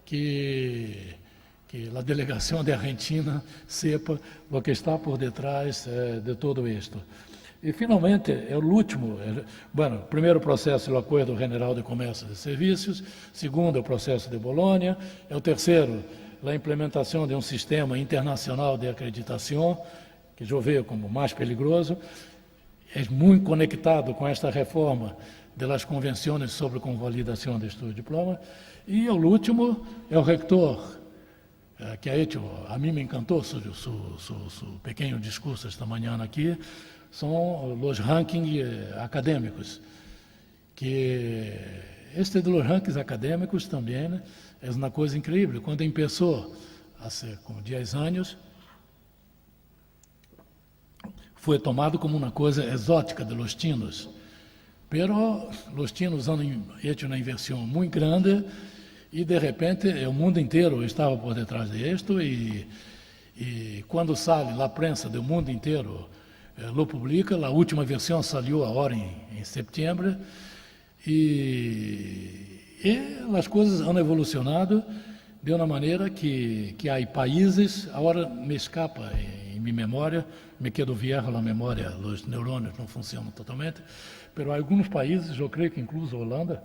Speaker 3: que a delegação da Argentina sepa o que está por detrás de todo isto. E, finalmente, é o último, bueno, primeiro processo é o Acordo General de Comércio e Serviços, segundo é o processo de Bolonha, é o terceiro, a implementação de um sistema internacional de acreditação, que eu vejo como mais perigoso, é muito conectado com esta reforma das convenções sobre convalidação de estudo de diploma, e o último é o rector, que a mim me encantou seu pequeno discurso esta manhã aqui, são os rankings acadêmicos, que este dos rankings acadêmicos também é uma coisa incrível. Quando começou, há como 10 anos, foi tomado como uma coisa exótica de los chinos, pero los chinos han hecho uma inversão muito grande e, de repente, o mundo inteiro estava por detrás disto e quando sai a prensa do mundo inteiro lo publica, a última versão saiu agora em setembro e as coisas han evolucionado de uma maneira que há países, agora me escapa em minha memória, me quedo viejo na memória, os neurônios não funcionam totalmente, mas há alguns países, eu creio que incluso a Holanda,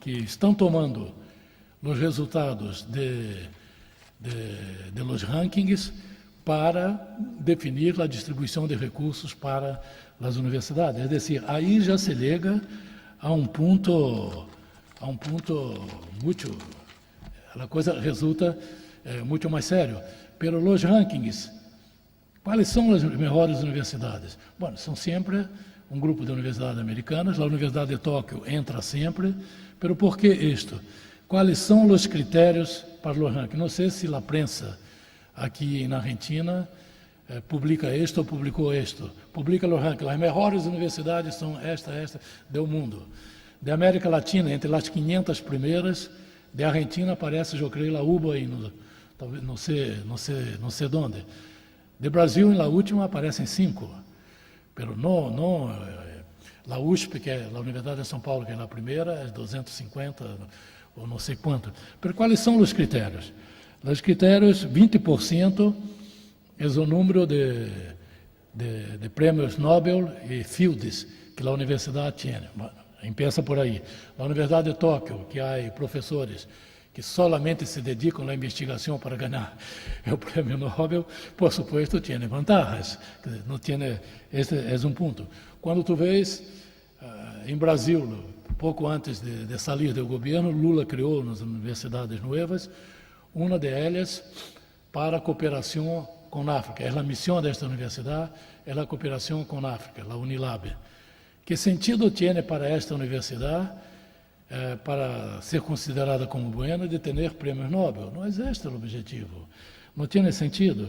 Speaker 3: que estão tomando os resultados de los rankings para definir a distribuição de recursos para as universidades. É decir, aí já se chega a um ponto muito, a coisa resulta muito mais sério. Pero los rankings, quais são as melhores universidades? Bom, são sempre um grupo de universidades americanas, a Universidade de Tóquio entra sempre, pero por que isto? Quais são os critérios para os rankings? Não sei se a prensa aqui na Argentina publica isto ou publicou isto. Publica os rankings. As melhores universidades são esta do mundo. Da América Latina, entre as 500 primeiras, da Argentina aparece, eu creio, a UBA e talvez não sei onde. De Brasil, na última, aparecem 5. Pero não a USP, que é a Universidade de São Paulo, que é a primeira, é 250 ou não sei quanto. Pero quais são os critérios? Os critérios, 20% é o número de prêmios Nobel e Fields que a universidade tem. Empieza por aí. A Universidade de Tóquio, que há professores que solamente se dedicam à investigação para ganhar o prêmio Nobel, por supuesto, tem vantagens. Não tem, este é um ponto. Quando tu vês, em Brasil, pouco antes de sair do governo, Lula criou nas universidades novas, uma delas para a cooperação com a África. A missão desta universidade é a cooperação com a África, a Unilab. Que sentido tem para esta universidade, para ser considerada como buena, de ter prêmios Nobel? Não é este o objetivo. Não tem sentido.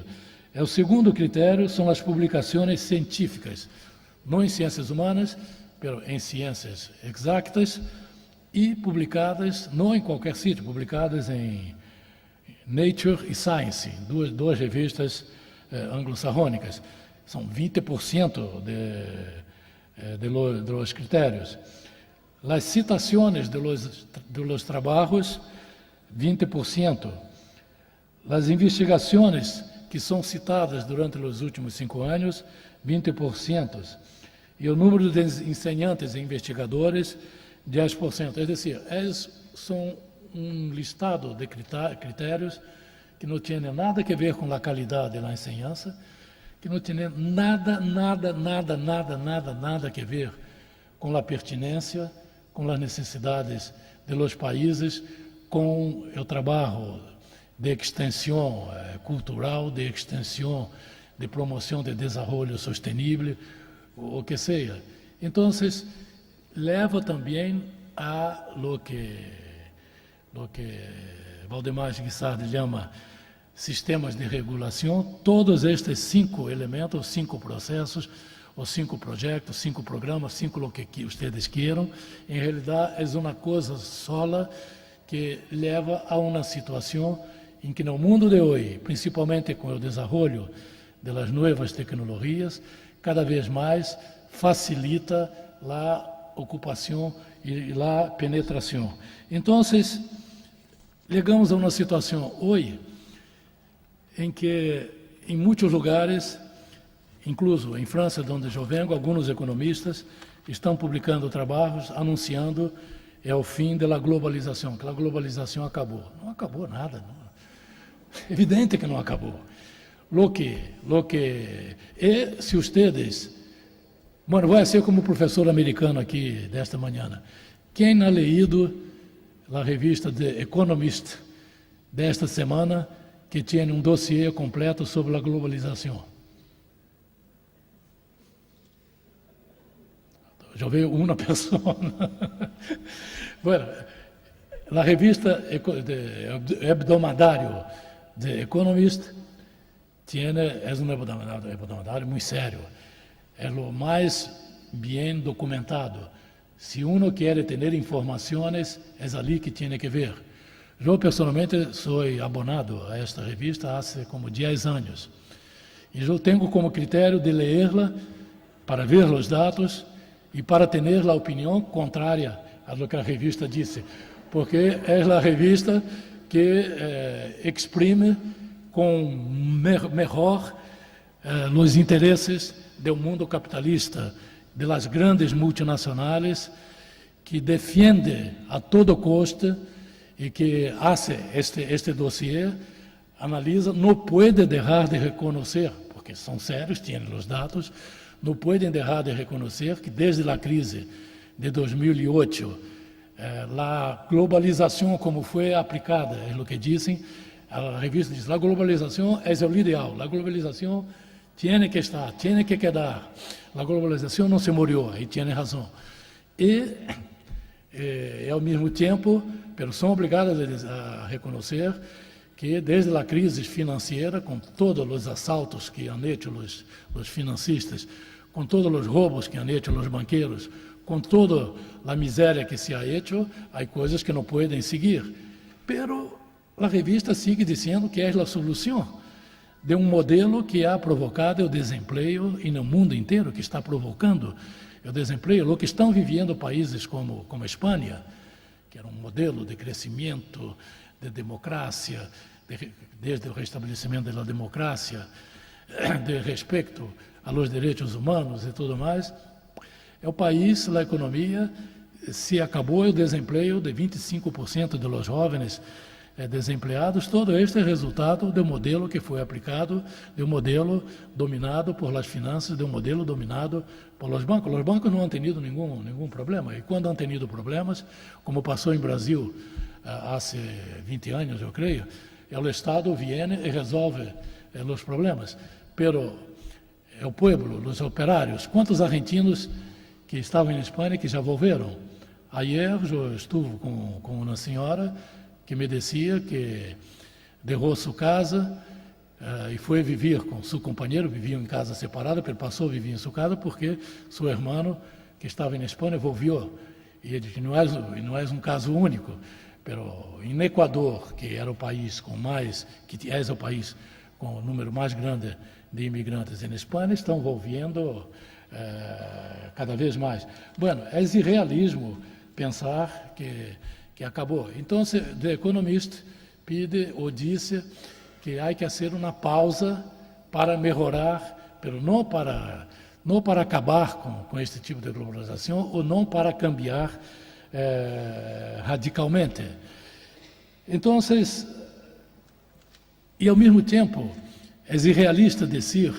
Speaker 3: O segundo critério são as publicações científicas, não em ciências humanas, mas em ciências exatas e publicadas, não em qualquer sítio, publicadas em Nature e Science, duas revistas anglo-saxônicas. São 20% de los critérios. As citações de los trabalhos, 20%. As investigações que são citadas durante os últimos 5 anos, 20%, e o número de ensinantes e investigadores, 10%. É decir, são um listado de critérios que não tem nada a ver com a qualidade da enseñança, que não tem nada a ver com a pertinência, com as necessidades dos países, com o trabalho de extensão cultural, de extensão de promoção de desenvolvimento sustentável, o que seja. Então, leva também a lo que Valdemar Guiçard chama sistemas de regulação. Todos estes 5 elementos, 5 processos, os 5 projetos, 5 programas, 5 o que vocês queiram, em realidade é uma coisa sola que leva a uma situação em que no mundo de hoje, principalmente com o desenvolvimento das novas tecnologias, cada vez mais facilita a ocupação e a penetração. Então, chegamos a uma situação hoje em que, em muitos lugares, incluso em França, de onde eu venho, alguns economistas estão publicando trabalhos anunciando o fim da globalização, que a globalização acabou. Não acabou nada, não. Evidente que não acabou. E se vocês... Bueno, vai ser como o professor americano aqui desta manhã. Quem ha leído a revista The Economist desta semana, que tem um dossiê completo sobre a globalização? Já veio uma pessoa. Bueno, a revista hebdomadário The Economist é um hebdomadário muito sério. É o mais bem documentado. Se uno quer ter informações, é ali que tem que ver. Eu, pessoalmente, sou abonado a esta revista há como 10 anos. E eu tenho como critério de ler-la para ver os dados e para ter a opinião contrária a lo que a revista disse, porque é a revista que exprime com melhor os interesses do mundo capitalista, das grandes multinacionais, que defende a todo custo e que hace este dossiê, analisa, não pode deixar de reconhecer, porque são sérios, têm os dados, não podem deixar de reconhecer que desde a crise de 2008, a globalização como foi aplicada, é o que dizem, a revista diz, a globalização é o ideal, a globalização tem que estar, tem que quedar, a globalização não se morreu, e tem razão. E, ao mesmo tempo, são obrigados a reconhecer que desde a crise financeira, com todos os assaltos que han hecho os financistas, com todos os roubos que han hecho os banqueiros, com toda a miséria que se ha hecho, há coisas que não podem seguir. Pero a revista sigue dizendo que é a solução de um modelo que ha provocado o desemprego e no mundo inteiro, que está provocando o desemprego, o que estão vivendo países como a Espanha, que era um modelo de crescimento, de democracia, desde o restabelecimento da democracia, de respeito aos direitos humanos e tudo mais. É o país, a economia, se acabou o desemprego de 25% dos jovens desempregados. Todo este é resultado do modelo que foi aplicado, de um modelo dominado por las finanças, de um modelo dominado por os bancos. Os bancos não han tenido nenhum problema, e quando han tenido problemas, como passou em Brasil há 20 anos, eu creio, o Estado vem e resolve os problemas. Pero o povo, os operários, quantos argentinos que estavam em Espanha que já volveram? Ayer eu estive com uma senhora que me dizia que deixou sua casa e foi viver com seu companheiro, viviam em casa separada, ele passou a viver em sua casa porque seu irmão, que estava na Espanha, volviu. E ele disse, não é um caso único, pero em Equador, que era o país com mais, que é o país com o número mais grande de imigrantes na Espanha, estão volviendo cada vez mais. Bueno, é irrealismo pensar que acabou. Então, The Economist pede ou disse que há que fazer uma pausa para melhorar, mas não para acabar com este tipo de globalização ou não para cambiar radicalmente. Então, e ao mesmo tempo, é irrealista dizer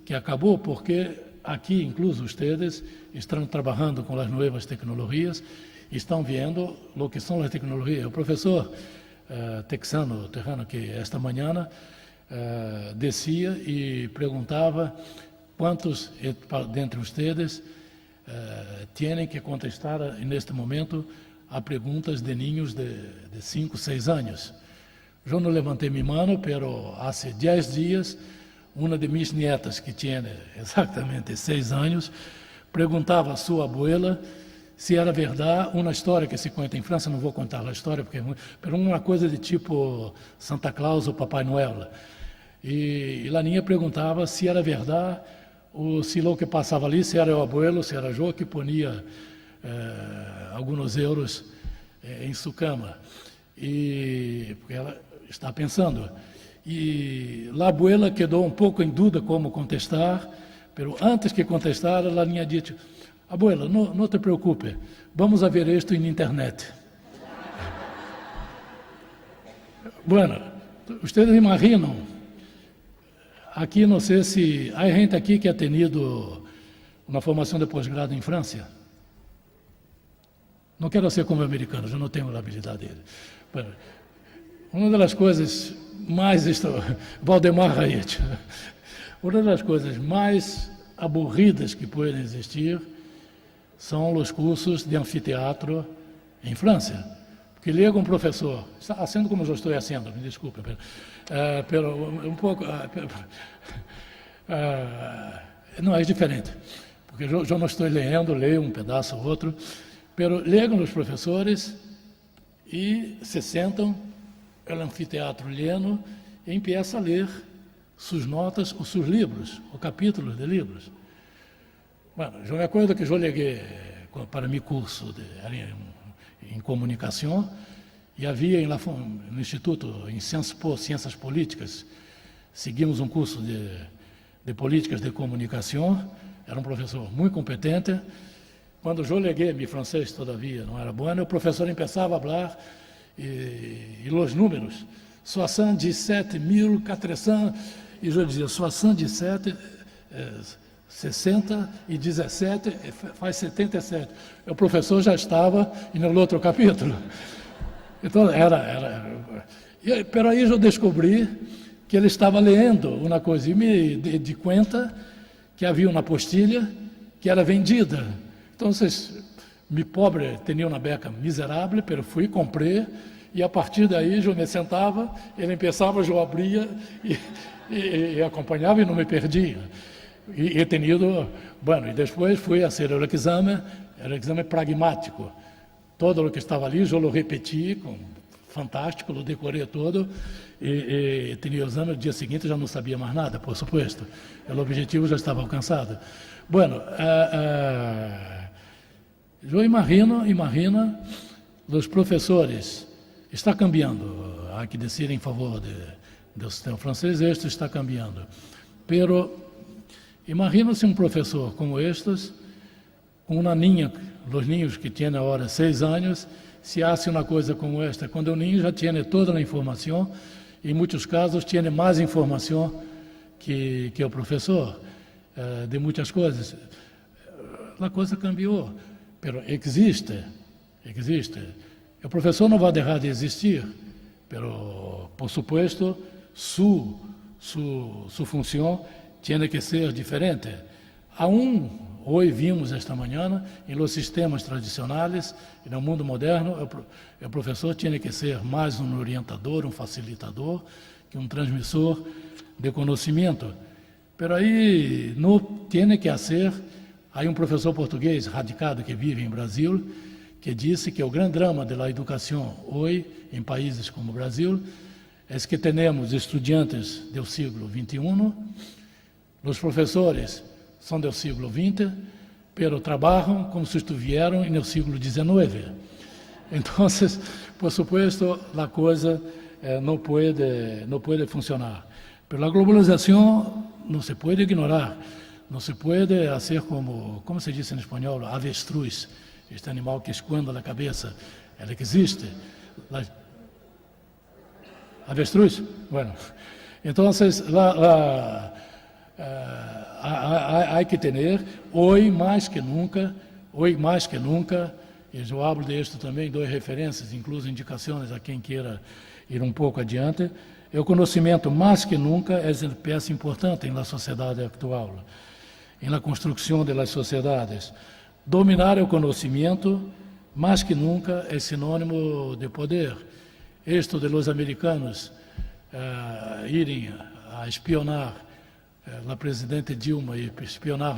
Speaker 3: que acabou, porque aqui, incluso vocês, estão trabalhando com as novas tecnologias, estão vendo o que são as tecnologias. O professor texano, que esta manhã descia e perguntava quantos dentre vocês têm que contestar neste momento a perguntas de ninhos de 5, 6 anos. Eu não levantei minha mão, mas há 10 dias, uma de minhas nietas, que tinha exatamente 6 anos, perguntava à sua abuela se era verdade uma história que se conta em França. Não vou contar a história, porque é uma coisa de tipo Santa Claus ou Papai Noel. E a Laninha perguntava se era verdade, ou se o que passava ali, se era o abuelo, se era eu que ponia alguns euros em sua cama. E porque ela está pensando. E a abuela quedou um pouco em dúvida como contestar, mas antes que contestar, ela tinha dito: abuela, não te preocupe, vamos a ver isto na internet. Bueno, vocês imaginam, aqui não sei se há gente aqui que ha tenido uma formação de pós-grado em França. Não quero ser como americano, eu não tenho a habilidade dele. Bueno, uma das coisas mais... Valdemar Raiet. Uma das coisas mais aburridas que podem existir são os cursos de anfiteatro em França. Porque liga um professor, está fazendo como eu estou fazendo, me desculpe, um pouco... não, é diferente, porque eu não estou lendo, leio um pedaço ou outro, mas ligam os professores e se sentam no anfiteatro lleno e começam a ler suas notas ou seus livros, ou capítulos de livros. Bueno, eu me acordo que eu liguei para meu curso em comunicação e havia no Instituto, em Ciências Políticas, seguimos um curso de políticas de comunicação, era um professor muito competente. Quando eu liguei, meu francês todavia não era bom, o professor começava a falar e os números, 77.400, e eu dizia 77, 60 e 17 faz 77. O professor já estava no outro capítulo. Então, Pero aí eu descobri que ele estava lendo uma coisa e me di conta que havia uma postilha que era vendida. Então, meu pobre tinha uma beca miserável, mas fui, comprei, e a partir daí eu me sentava, ele começava, eu abria e acompanhava e não me perdia. E tenido, bueno, e depois fui a ser o exame pragmático. Todo o que estava ali, eu o repeti, fantástico, o decorei todo, e tinha o exame, no dia seguinte já não sabia mais nada, por supuesto. O objetivo já estava alcançado. Bueno, eu imagino, os professores, está cambiando, há que dizer em favor do sistema francês, isto está cambiando. Pero, imagina-se um professor como estes, com uma ninha, os ninhos que têm agora 6 anos, se hace uma coisa como esta, quando o ninho já tem toda a informação, em muitos casos tem mais informação que o professor, de muitas coisas. A coisa cambiou, mas existe. O professor não vai deixar de existir, mas, por supuesto, sua função tem que ser diferente. Hoje vimos esta manhã, em los sistemas tradicionais e no mundo moderno, o professor tem que ser mais um orientador, um facilitador, que um transmissor de conhecimento. Mas aí não tem que ser. Há um professor português radicado que vive em Brasil, que disse que o grande drama da educação hoje, em países como o Brasil, é que temos estudantes do século XXI, os professores são do século XX, pero trabalham como se estivessem no século XIX. Então, por supuesto, a coisa no puede funcionar. Pero la globalización no se puede ignorar, no se puede hacer como se dice en español, avestruz, este animal que esconde la cabeza, ela que existe. Avestruz? Bueno, entonces hay que tener, hoy más que nunca, e eu hablo de esto também, dou referências, incluso indicações a quem queira ir um pouco adiante, o conhecimento mais que nunca é peça importante na sociedade atual, na construção das sociedades. Dominar o conhecimento, mais que nunca, é sinônimo de poder. Isto de los americanos irem a espionar a presidente Dilma e espionar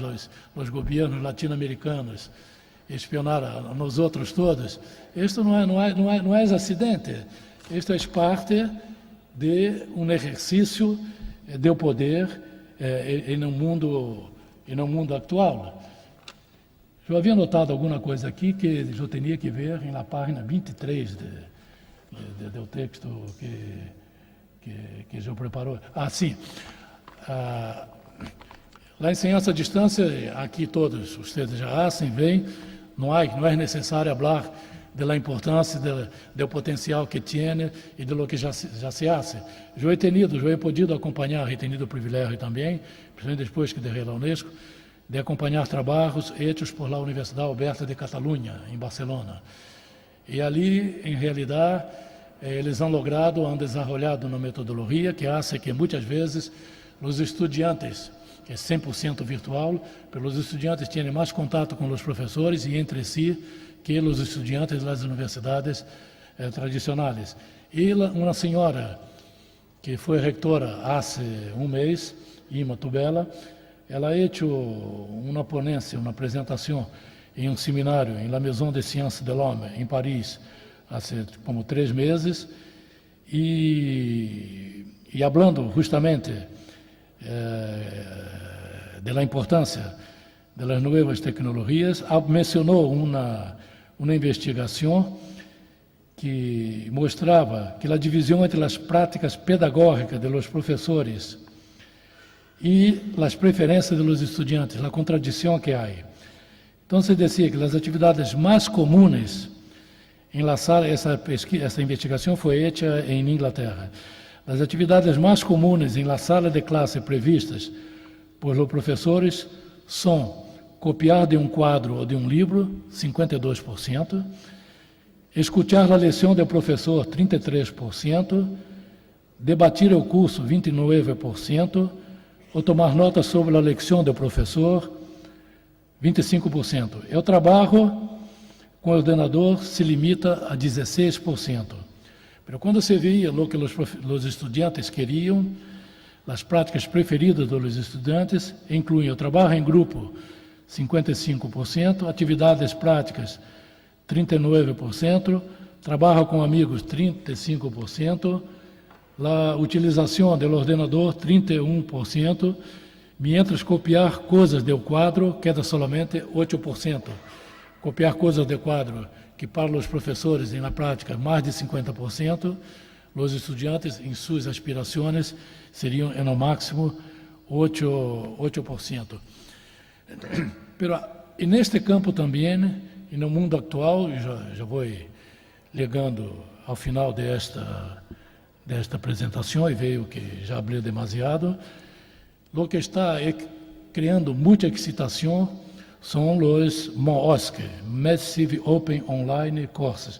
Speaker 3: os governos latino-americanos, espionar a nós outros todos, isto não é acidente, isto é parte de um exercício de poder no mundo atual. Eu havia notado alguma coisa aqui que eu tinha que ver na página 23 do texto que eu preparou. Sim. A enseñança à distância, aqui todos vocês já fazem, veem, não é necessário falar da importância, do potencial que tem e de lo que já se hace. Eu he podido acompanhar, he tenido o privilégio também, principalmente depois que derrei a Unesco, de acompanhar trabalhos feitos por la Universidade Oberta de Catalunha, em Barcelona. E ali, em realidade, eles han desenvolvido uma metodologia que hace que muitas vezes os estudantes, que é 100% virtual, mas os estudantes têm mais contato com os professores e entre si que os estudantes das universidades tradicionais. E uma senhora que foi reitora há um mês, Ima Tubela, ela ha hecho uma ponência, uma apresentação em um seminário em La Maison des Sciences de l'Homme, em Paris, há como 3 meses, e falando justamente da importância das novas tecnologias, mencionou uma investigação que mostrava que a divisão entre as práticas pedagógicas dos professores e as preferências dos estudantes, a contradição que há. Então, se dizia que as atividades mais comuns em la sala, essa investigação foi feita em Inglaterra. As atividades mais comuns em la sala de classe previstas por os professores são copiar de um quadro ou de um livro, 52%, escutar a lição do professor, 33%, debater o curso, 29%, ou tomar nota sobre a lição do professor, 25%. O trabalho com o ordenador se limita a 16%. Mas quando se via o que os estudantes queriam, as práticas preferidas dos estudantes incluem o trabalho em grupo, 55%, atividades práticas, 39%, trabalho com amigos, 35%, a utilização do ordenador, 31%, mientras copiar coisas do quadro queda solamente 8%. Copiar coisas do quadro, que para os professores, na prática, mais de 50%, os estudantes, em suas aspirações, seriam, no máximo, 8%. Pero, e neste campo também, e no mundo atual, já vou chegando ao final desta apresentação, e veio que já falei demasiado, o que está criando muita excitação são os MOOC, Massive Open Online Courses,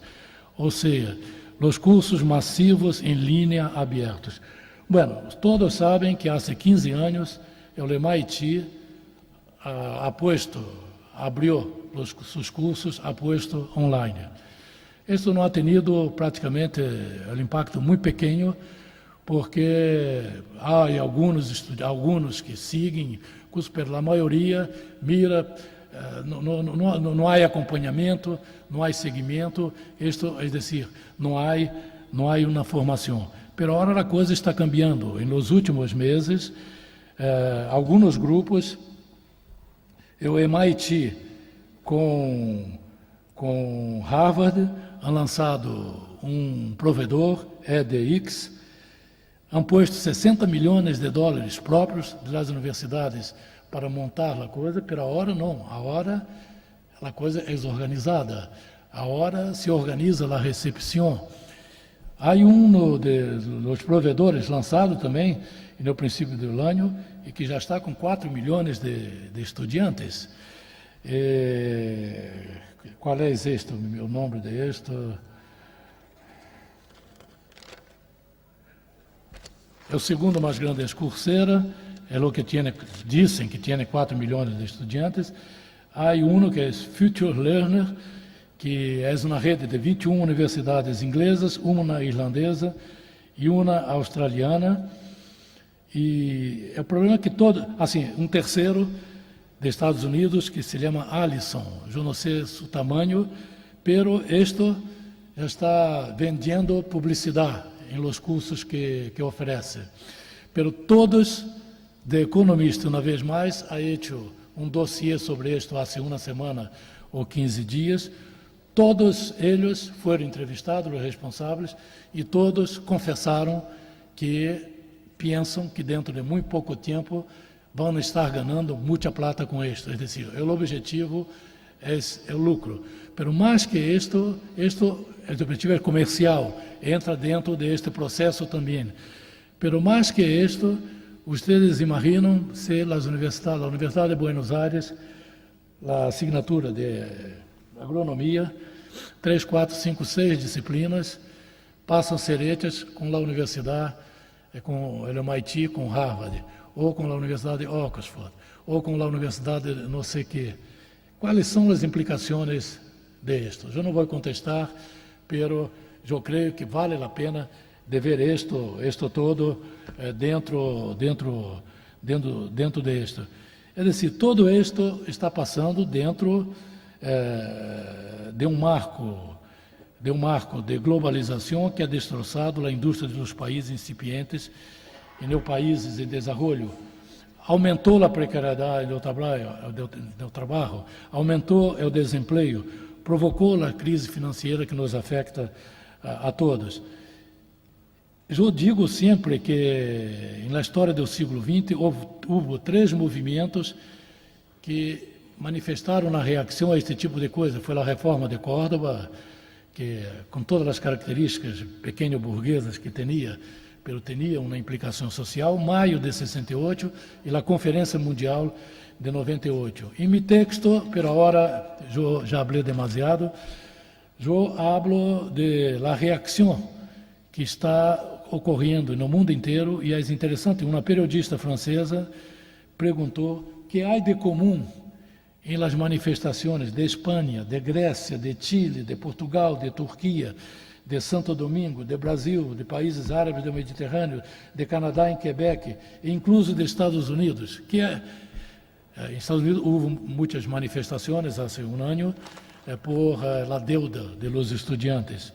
Speaker 3: ou seja, os cursos massivos em linha abertos. Bueno, todos sabem que há 15 anos o MIT abriu os cursos apuesto online. Isso não ha tenido praticamente um impacto muito pequeno, porque há alguns que seguem, mas a maioria mira, não há acompanhamento, não há seguimento, isto é dizer, não há uma formação. Mas agora a coisa está cambiando. Nos últimos meses, alguns grupos, o MIT com Harvard, han lançado um provedor, EDX, han puesto 60 millones de dólares propios de las universidades para montar la cosa, pero ahora no, ahora la cosa es organizada, ahora se organiza la recepción. Hay uno de los proveedores lanzado también en el principio del año y que ya está con 4 millones de estudiantes. ¿Cuál es esto? El nombre de esto. El segundo más grande es Coursera, es lo que tiene, dicen que tiene 4 millones de estudiantes. Hay uno que es Future Learner, que é uma rede de 21 universidades inglesas, uma irlandesa e uma australiana. E o problema é que assim, um terceiro de Estados Unidos que se chama Allison, eu não sei o tamanho, pero esto já está vendendo publicidade em los cursos que oferece. Pero todos, de Economist, uma vez mais, ha hecho um dossiê sobre isto há uma semana ou 15 dias. Todos eles foram entrevistados, os responsáveis, e todos confessaram que pensam que dentro de muito pouco tempo vão estar ganhando muita plata com isto. É decir, o objetivo é o lucro. Mas mais que isto, o objetivo é comercial, entra dentro deste processo também. Mas mais que isto, vocês imaginam se a Universidade de Buenos Aires, a assinatura de agronomia, 3, 4, 5, 6 disciplinas passam a ser hechas com a universidade, com o MIT, com Harvard, ou com a Universidade de Oxford, ou com a Universidade de não sei quê. Quais são as implicações disto? Eu não vou contestar, pero eu creio que vale a pena de ver isto todo dentro disto. É decir, todo isto está passando dentro de um marco de globalização que ha destroçado a indústria dos países incipientes e nos países em desenvolvimento. Aumentou a precariedade do trabalho, aumentou o desemprego, provocou a crise financeira que nos afeta a todos. Eu digo sempre que na história do século XX houve 3 movimentos que manifestaram a reação a este tipo de coisa. Foi a reforma de Córdoba, que com todas as características pequeno-burguesas que tinha, pero tinha uma implicação social, maio de 68, e a Conferência Mundial de 98. Em meu texto, pero agora eu já falei demasiado, eu hablo de la reação que está ocorrendo no mundo inteiro, e é interessante, uma periodista francesa perguntou que há de comum em las manifestações de Espanha, de Grécia, de Chile, de Portugal, de Turquia, de Santo Domingo, de Brasil, de países árabes do Mediterrâneo, de Canadá em Quebec, e incluso de Estados Unidos, que em Estados Unidos houve muitas manifestações há um ano por la deuda de los estudiantes.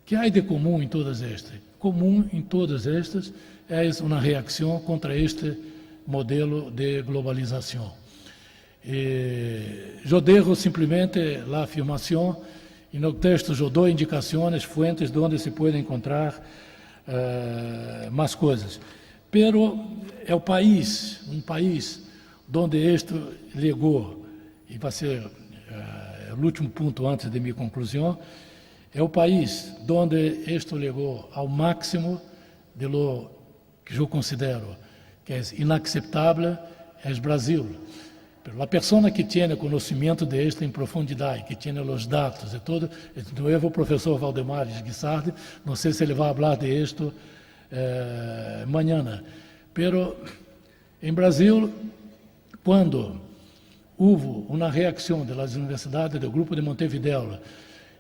Speaker 3: Que há de comum em todas estas? Comum em todas estas é uma reação contra este modelo de globalização. Eu deixo simplesmente a afirmação e no texto eu dou indicações, fontes de onde se pode encontrar mais coisas. Pero é um país onde isto chegou, e vai ser o último ponto antes de minha conclusão, é o país onde isto chegou ao máximo de lo que eu considero que é inaceitável, é o Brasil. A pessoa que tem conhecimento de isto em profundidade, que tem os dados e tudo, de novo o professor Valdemar Guissardi, não sei se ele vai falar de isto amanhã, pero em Brasil, quando houve uma reação das universidades, do grupo de Montevideo,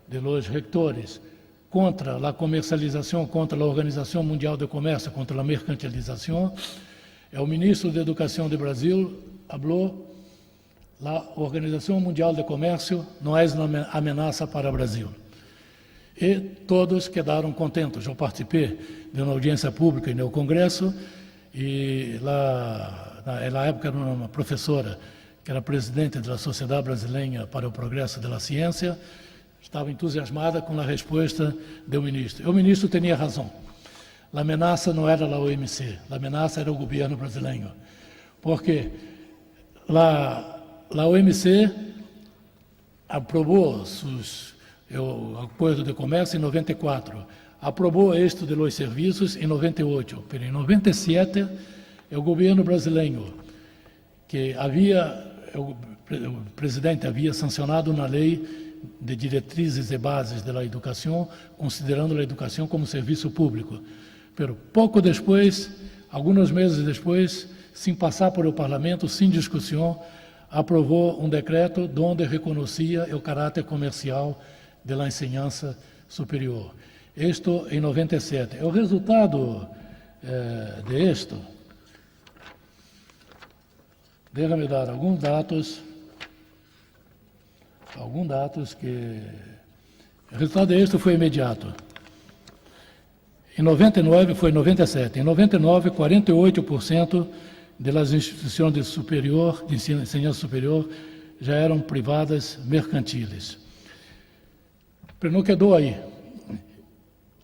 Speaker 3: de los rectores, contra a comercialização, contra a Organização Mundial do Comércio, contra a mercantilização, o ministro de Educação do Brasil falou: a Organização Mundial do Comércio não é uma ameaça para o Brasil. E todos quedaram contentes. Eu participei de uma audiência pública no Congresso e na época era uma professora que era presidente da Sociedade Brasileira para o Progresso da Ciência, estava entusiasmada com a resposta do ministro. O ministro tinha razão. A ameaça não era a OMC, a ameaça era o governo brasileiro. Porque a OMC aprovou o acordo de comércio em 94, aprovou isto de los serviços em 98, mas em 97 o governo brasileiro, que o presidente havia sancionado uma lei de diretrizes e bases da educação, considerando a educação como serviço público. Pero pouco depois, alguns meses depois, sem passar por o parlamento, sem discussão, aprovou um decreto onde reconhecia o caráter comercial da enseñanza superior. Isto em 97. O resultado de isto, deixa-me dar alguns dados que... O resultado de isto foi imediato. Em 99, foi em 97. Em 99, 48% das instituições de enseñanza superior já eram privadas mercantiles. Mas não quedou aí.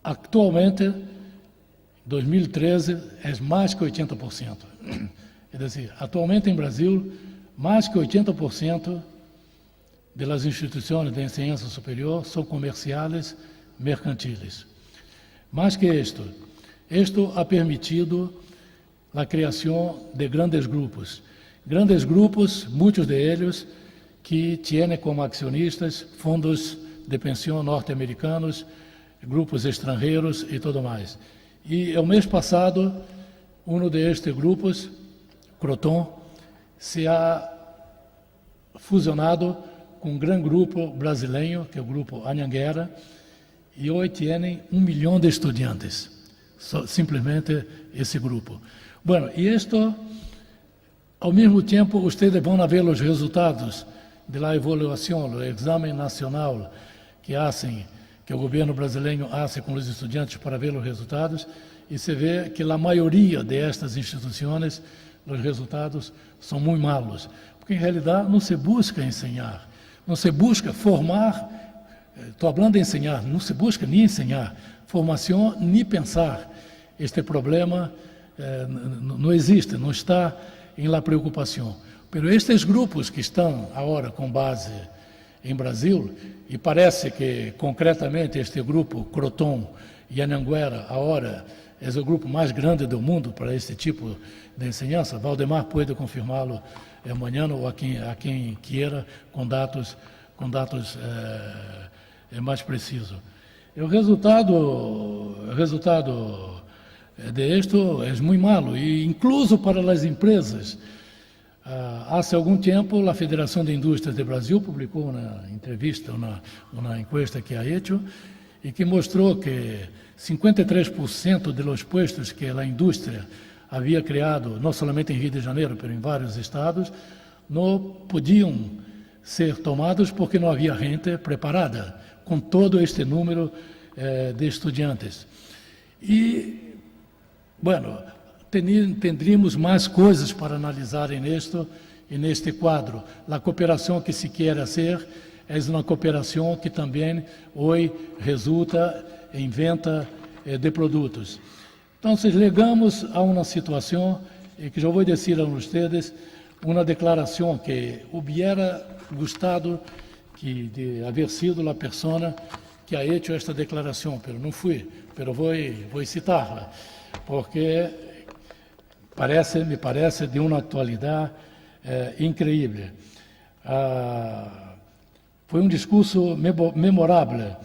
Speaker 3: Atualmente, 2013, é mais que 80%. É dizer, atualmente em Brasil, mais que 80% das instituições de enseñanza superior são comerciais mercantiles. Mais que isto ha permitido a criação de grandes grupos, muitos de eles que têm como acionistas fundos de pensão norte-americanos, grupos estrangeiros e tudo mais. E o mês passado, um destes grupos, Croton, se ha fusionado com um grande grupo brasileiro, que é o grupo Anhanguera, e hoje tem 1 milhão de estudantes, simplesmente esse grupo. Bueno, e isto, ao mesmo tempo, vocês vão ver os resultados da avaliação, do exame nacional que o governo brasileiro faz com os estudantes para ver os resultados, e se vê que a maioria destas instituições, os resultados são muito malos, porque em realidade não se busca ensinar, não se busca formar. Estou falando de ensinar, não se busca nem ensinar, formação nem pensar. Este problema não existe, não está em la preocupação. Mas estes grupos que estão agora com base em Brasil, e parece que concretamente este grupo Croton e Anhanguera agora é o grupo mais grande do mundo para este tipo de enseñança. Valdemar pode confirmá-lo amanhã ou a quem queira com dados mais precisos. O resultado de isto é muito malo, e incluso para as empresas. Há algum tempo, a Federação de Indústrias do Brasil publicou uma entrevista, uma encuesta que ha hecho, e que mostrou que 53% dos postos que a indústria havia criado, não somente em Rio de Janeiro, mas em vários estados, não podiam ser tomados porque não havia gente preparada com todo este número de estudantes. E, bueno, tendríamos mais coisas para analisar neste quadro. A cooperação que se quer fazer é uma cooperação que também hoje resulta em venda de produtos. Então, chegamos a uma situação que já vou dizer a vocês, uma declaração que hubiera gostado de haver sido a pessoa que ha hecho esta declaração, mas não fui, mas vou citá-la, porque me parece de uma atualidade incrível. Foi um discurso memorável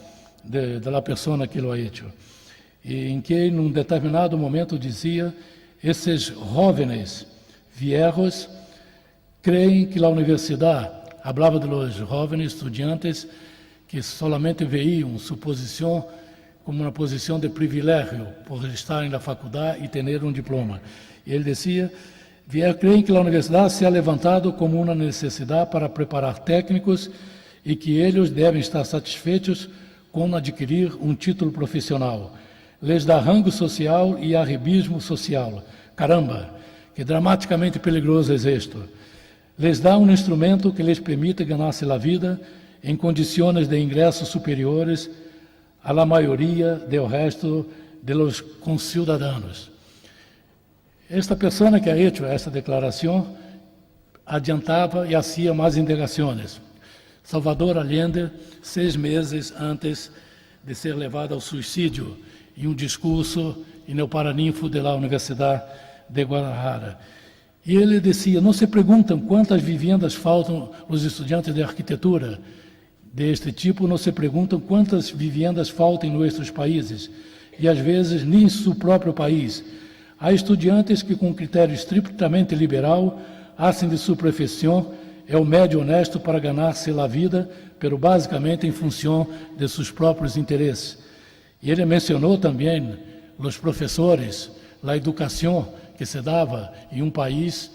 Speaker 3: da pessoa que lo ha hecho, em que, num determinado momento, dizia: esses jovens viejos creem que a universidade, falava de los jovens estudantes que solamente veíam sua posição como uma posição de privilégio por estar na faculdade e ter um diploma. E ele dizia: creem que a universidade se ha levantado como uma necessidade para preparar técnicos e que eles devem estar satisfeitos com adquirir um título profissional. Les dá rango social e arribismo social. Caramba, que dramaticamente perigoso é isto. Les dá um instrumento que lhes permite ganhar-se a vida en condiciones de ingresos superiores a la mayoría del resto de los conciudadanos. Esta persona que ha hecho esta declaración adiantaba y hacía más indagaciones. Salvador Allende, 6 meses antes de ser levado ao suicídio, em um discurso no Paraninfo da Universidade de Guadalajara. E ele dizia, não se perguntam quantas vivendas faltam os estudantes de arquitetura deste tipo, não se perguntam quantas vivendas faltam em nossos países, e às vezes nem em seu próprio país. Há estudantes que, com critério estritamente liberal, fazem de sua profissão o médio honesto para ganhar-se a vida, pero basicamente em função de seus próprios interesses. E ele mencionou também os professores, a educação que se dava em países,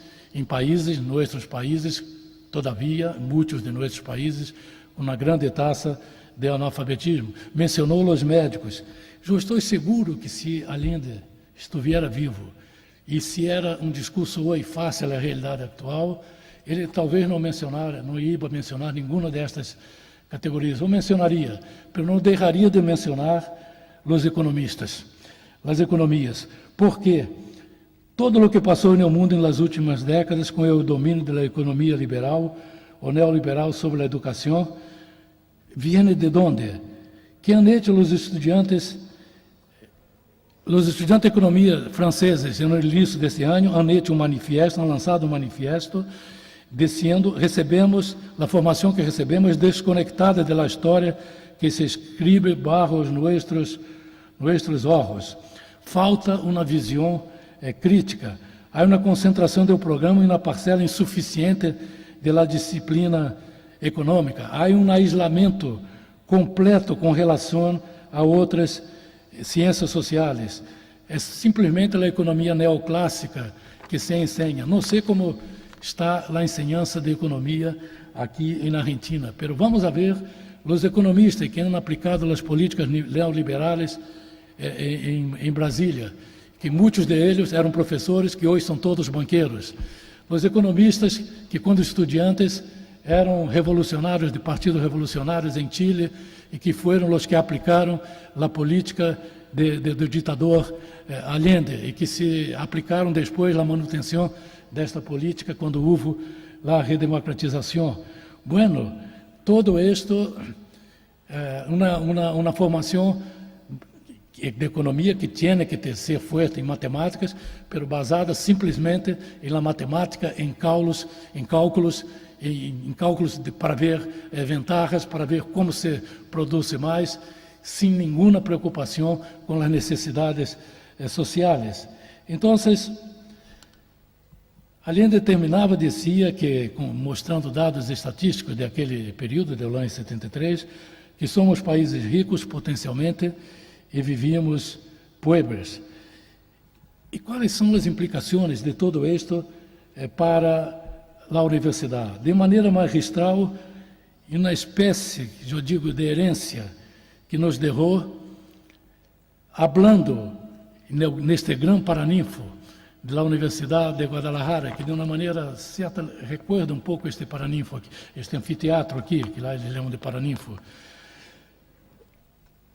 Speaker 3: nossos países, todavia, muitos de nossos países, uma grande taxa de analfabetismo. Mencionou os médicos. Eu estou seguro que se Allende estivesse vivo e se era um discurso hoje fácil à realidade atual, ele talvez não ia mencionar nenhuma destas categorias, ou mencionaria, mas não deixaria de mencionar os economistas, as economias. Por quê? Todo o que passou no mundo nas últimas décadas com o domínio da economia liberal ou neoliberal sobre a educação, vem de onde? Que han hecho os estudantes de economia franceses, no início deste ano, han hecho han lançado um manifesto dizendo, a formação que recebemos desconectada da história que se escreve bajo os nossos olhos. Falta uma visão crítica. Há uma concentração do programa em uma parcela insuficiente da disciplina econômica. Há um aislamento completo com relação a outras ciências sociais. É simplesmente a economia neoclássica que se ensina. Não sei como está a enseñança de economia aqui na Argentina, mas vamos a ver os economistas que han aplicado as políticas neoliberais em Brasília, que muitos deles eram professores que hoje são todos banqueiros. Os economistas que, quando estudantes, eram revolucionários de partidos revolucionários em Chile e que foram os que aplicaram a política do ditador Allende e que se aplicaram depois a manutenção desta política quando houve a redemocratização. Bueno, todo isto uma formação de economia que tem que ser forte em matemáticas, mas basada simplesmente na matemática, em cálculos para ver vantagens, para ver como se produz mais, sem nenhuma preocupação com as necessidades sociais. Então, Allende terminava, dizia que, mostrando dados estatísticos daquele período, de lá em 73, que somos países ricos potencialmente e vivíamos pobres. E quais são as implicações de todo isto para a universidade? De maneira magistral, em uma espécie, eu digo, de herência que nos deixou, hablando neste grande paraninfo da Universidade de Guadalajara, que de uma maneira certa recuerda um pouco este paraninfo aqui, este anfiteatro aqui, que lá eles chamam de paraninfo.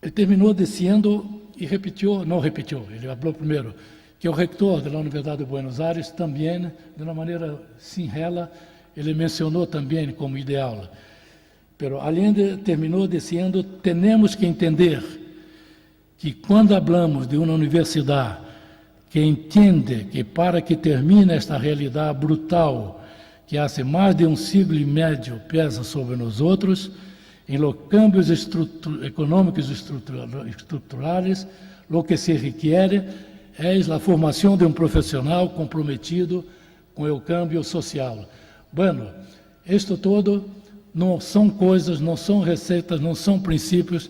Speaker 3: Ele terminou dizendo e repetiu, ele falou primeiro, que o reitor da Universidade de Buenos Aires também, de uma maneira singela, ele mencionou também como ideal. Pero Allende terminou dizendo, temos que entender que quando falamos de uma universidade que entende que para que termine esta realidade brutal que há mais de um século e meio pesa sobre nós outros, em los cambios econômicos estruturais, o que se requer é a formação de um profissional comprometido com o câmbio social. Bueno, isto todo não são coisas, não são receitas, não são princípios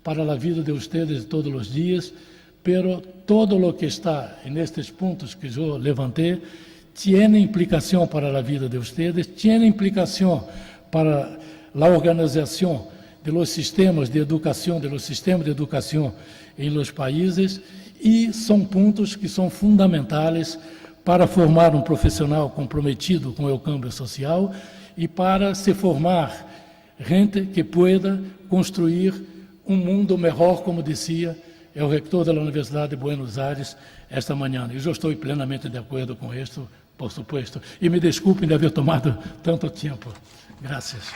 Speaker 3: para a vida de vocês todos os dias, pero todo o que está nestes pontos que eu levantei tem implicação para a vida de vocês, tem implicação para a organização dos sistemas de educação, em los países, e são pontos que são fundamentais para formar um profissional comprometido com o câmbio social e para se formar gente que pueda construir um mundo melhor, como dizia o reitor da Universidade de Buenos Aires esta manhã. E eu estou plenamente de acordo com isso, por supuesto. E me desculpem de haver tomado tanto tempo. Graças.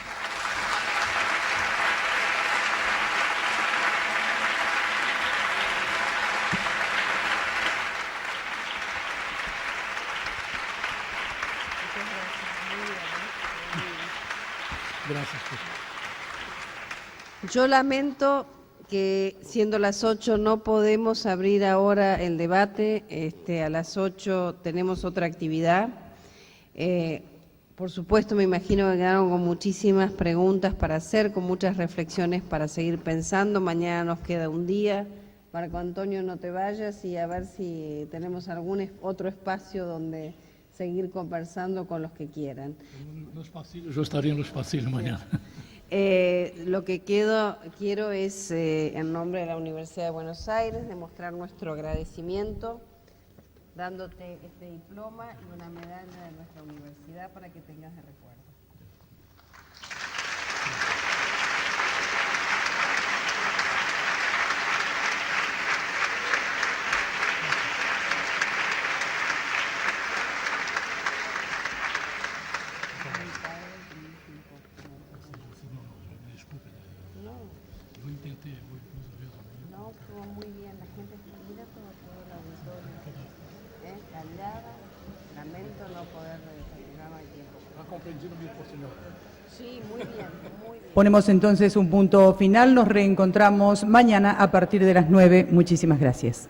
Speaker 3: Gracias.
Speaker 4: Yo lamento que siendo las 8 no podemos abrir ahora el debate. A las 8 tenemos otra actividad. Por supuesto, me imagino que quedaron con muchísimas preguntas para hacer, con muchas reflexiones para seguir pensando. Mañana nos queda un día. Marco Antonio, no te vayas y a ver si tenemos algún otro espacio donde seguir conversando con los que quieran.
Speaker 3: Nos pasillos, yo estaría en los pasillos mañana.
Speaker 4: Lo que quiero es, en nombre de la Universidad de Buenos Aires, demostrar nuestro agradecimiento, dándote este diploma y una medalla de nuestra universidad para que tengas de recuerdo. No, estuvo muy bien, la gente mira todo el auditorio, callada, lamento no poder llegar aquí.
Speaker 3: ¿Ha comprendido mi posición?
Speaker 4: Sí, muy bien, muy bien.
Speaker 1: Ponemos entonces un punto final, nos reencontramos mañana a partir de las 9. Muchísimas gracias.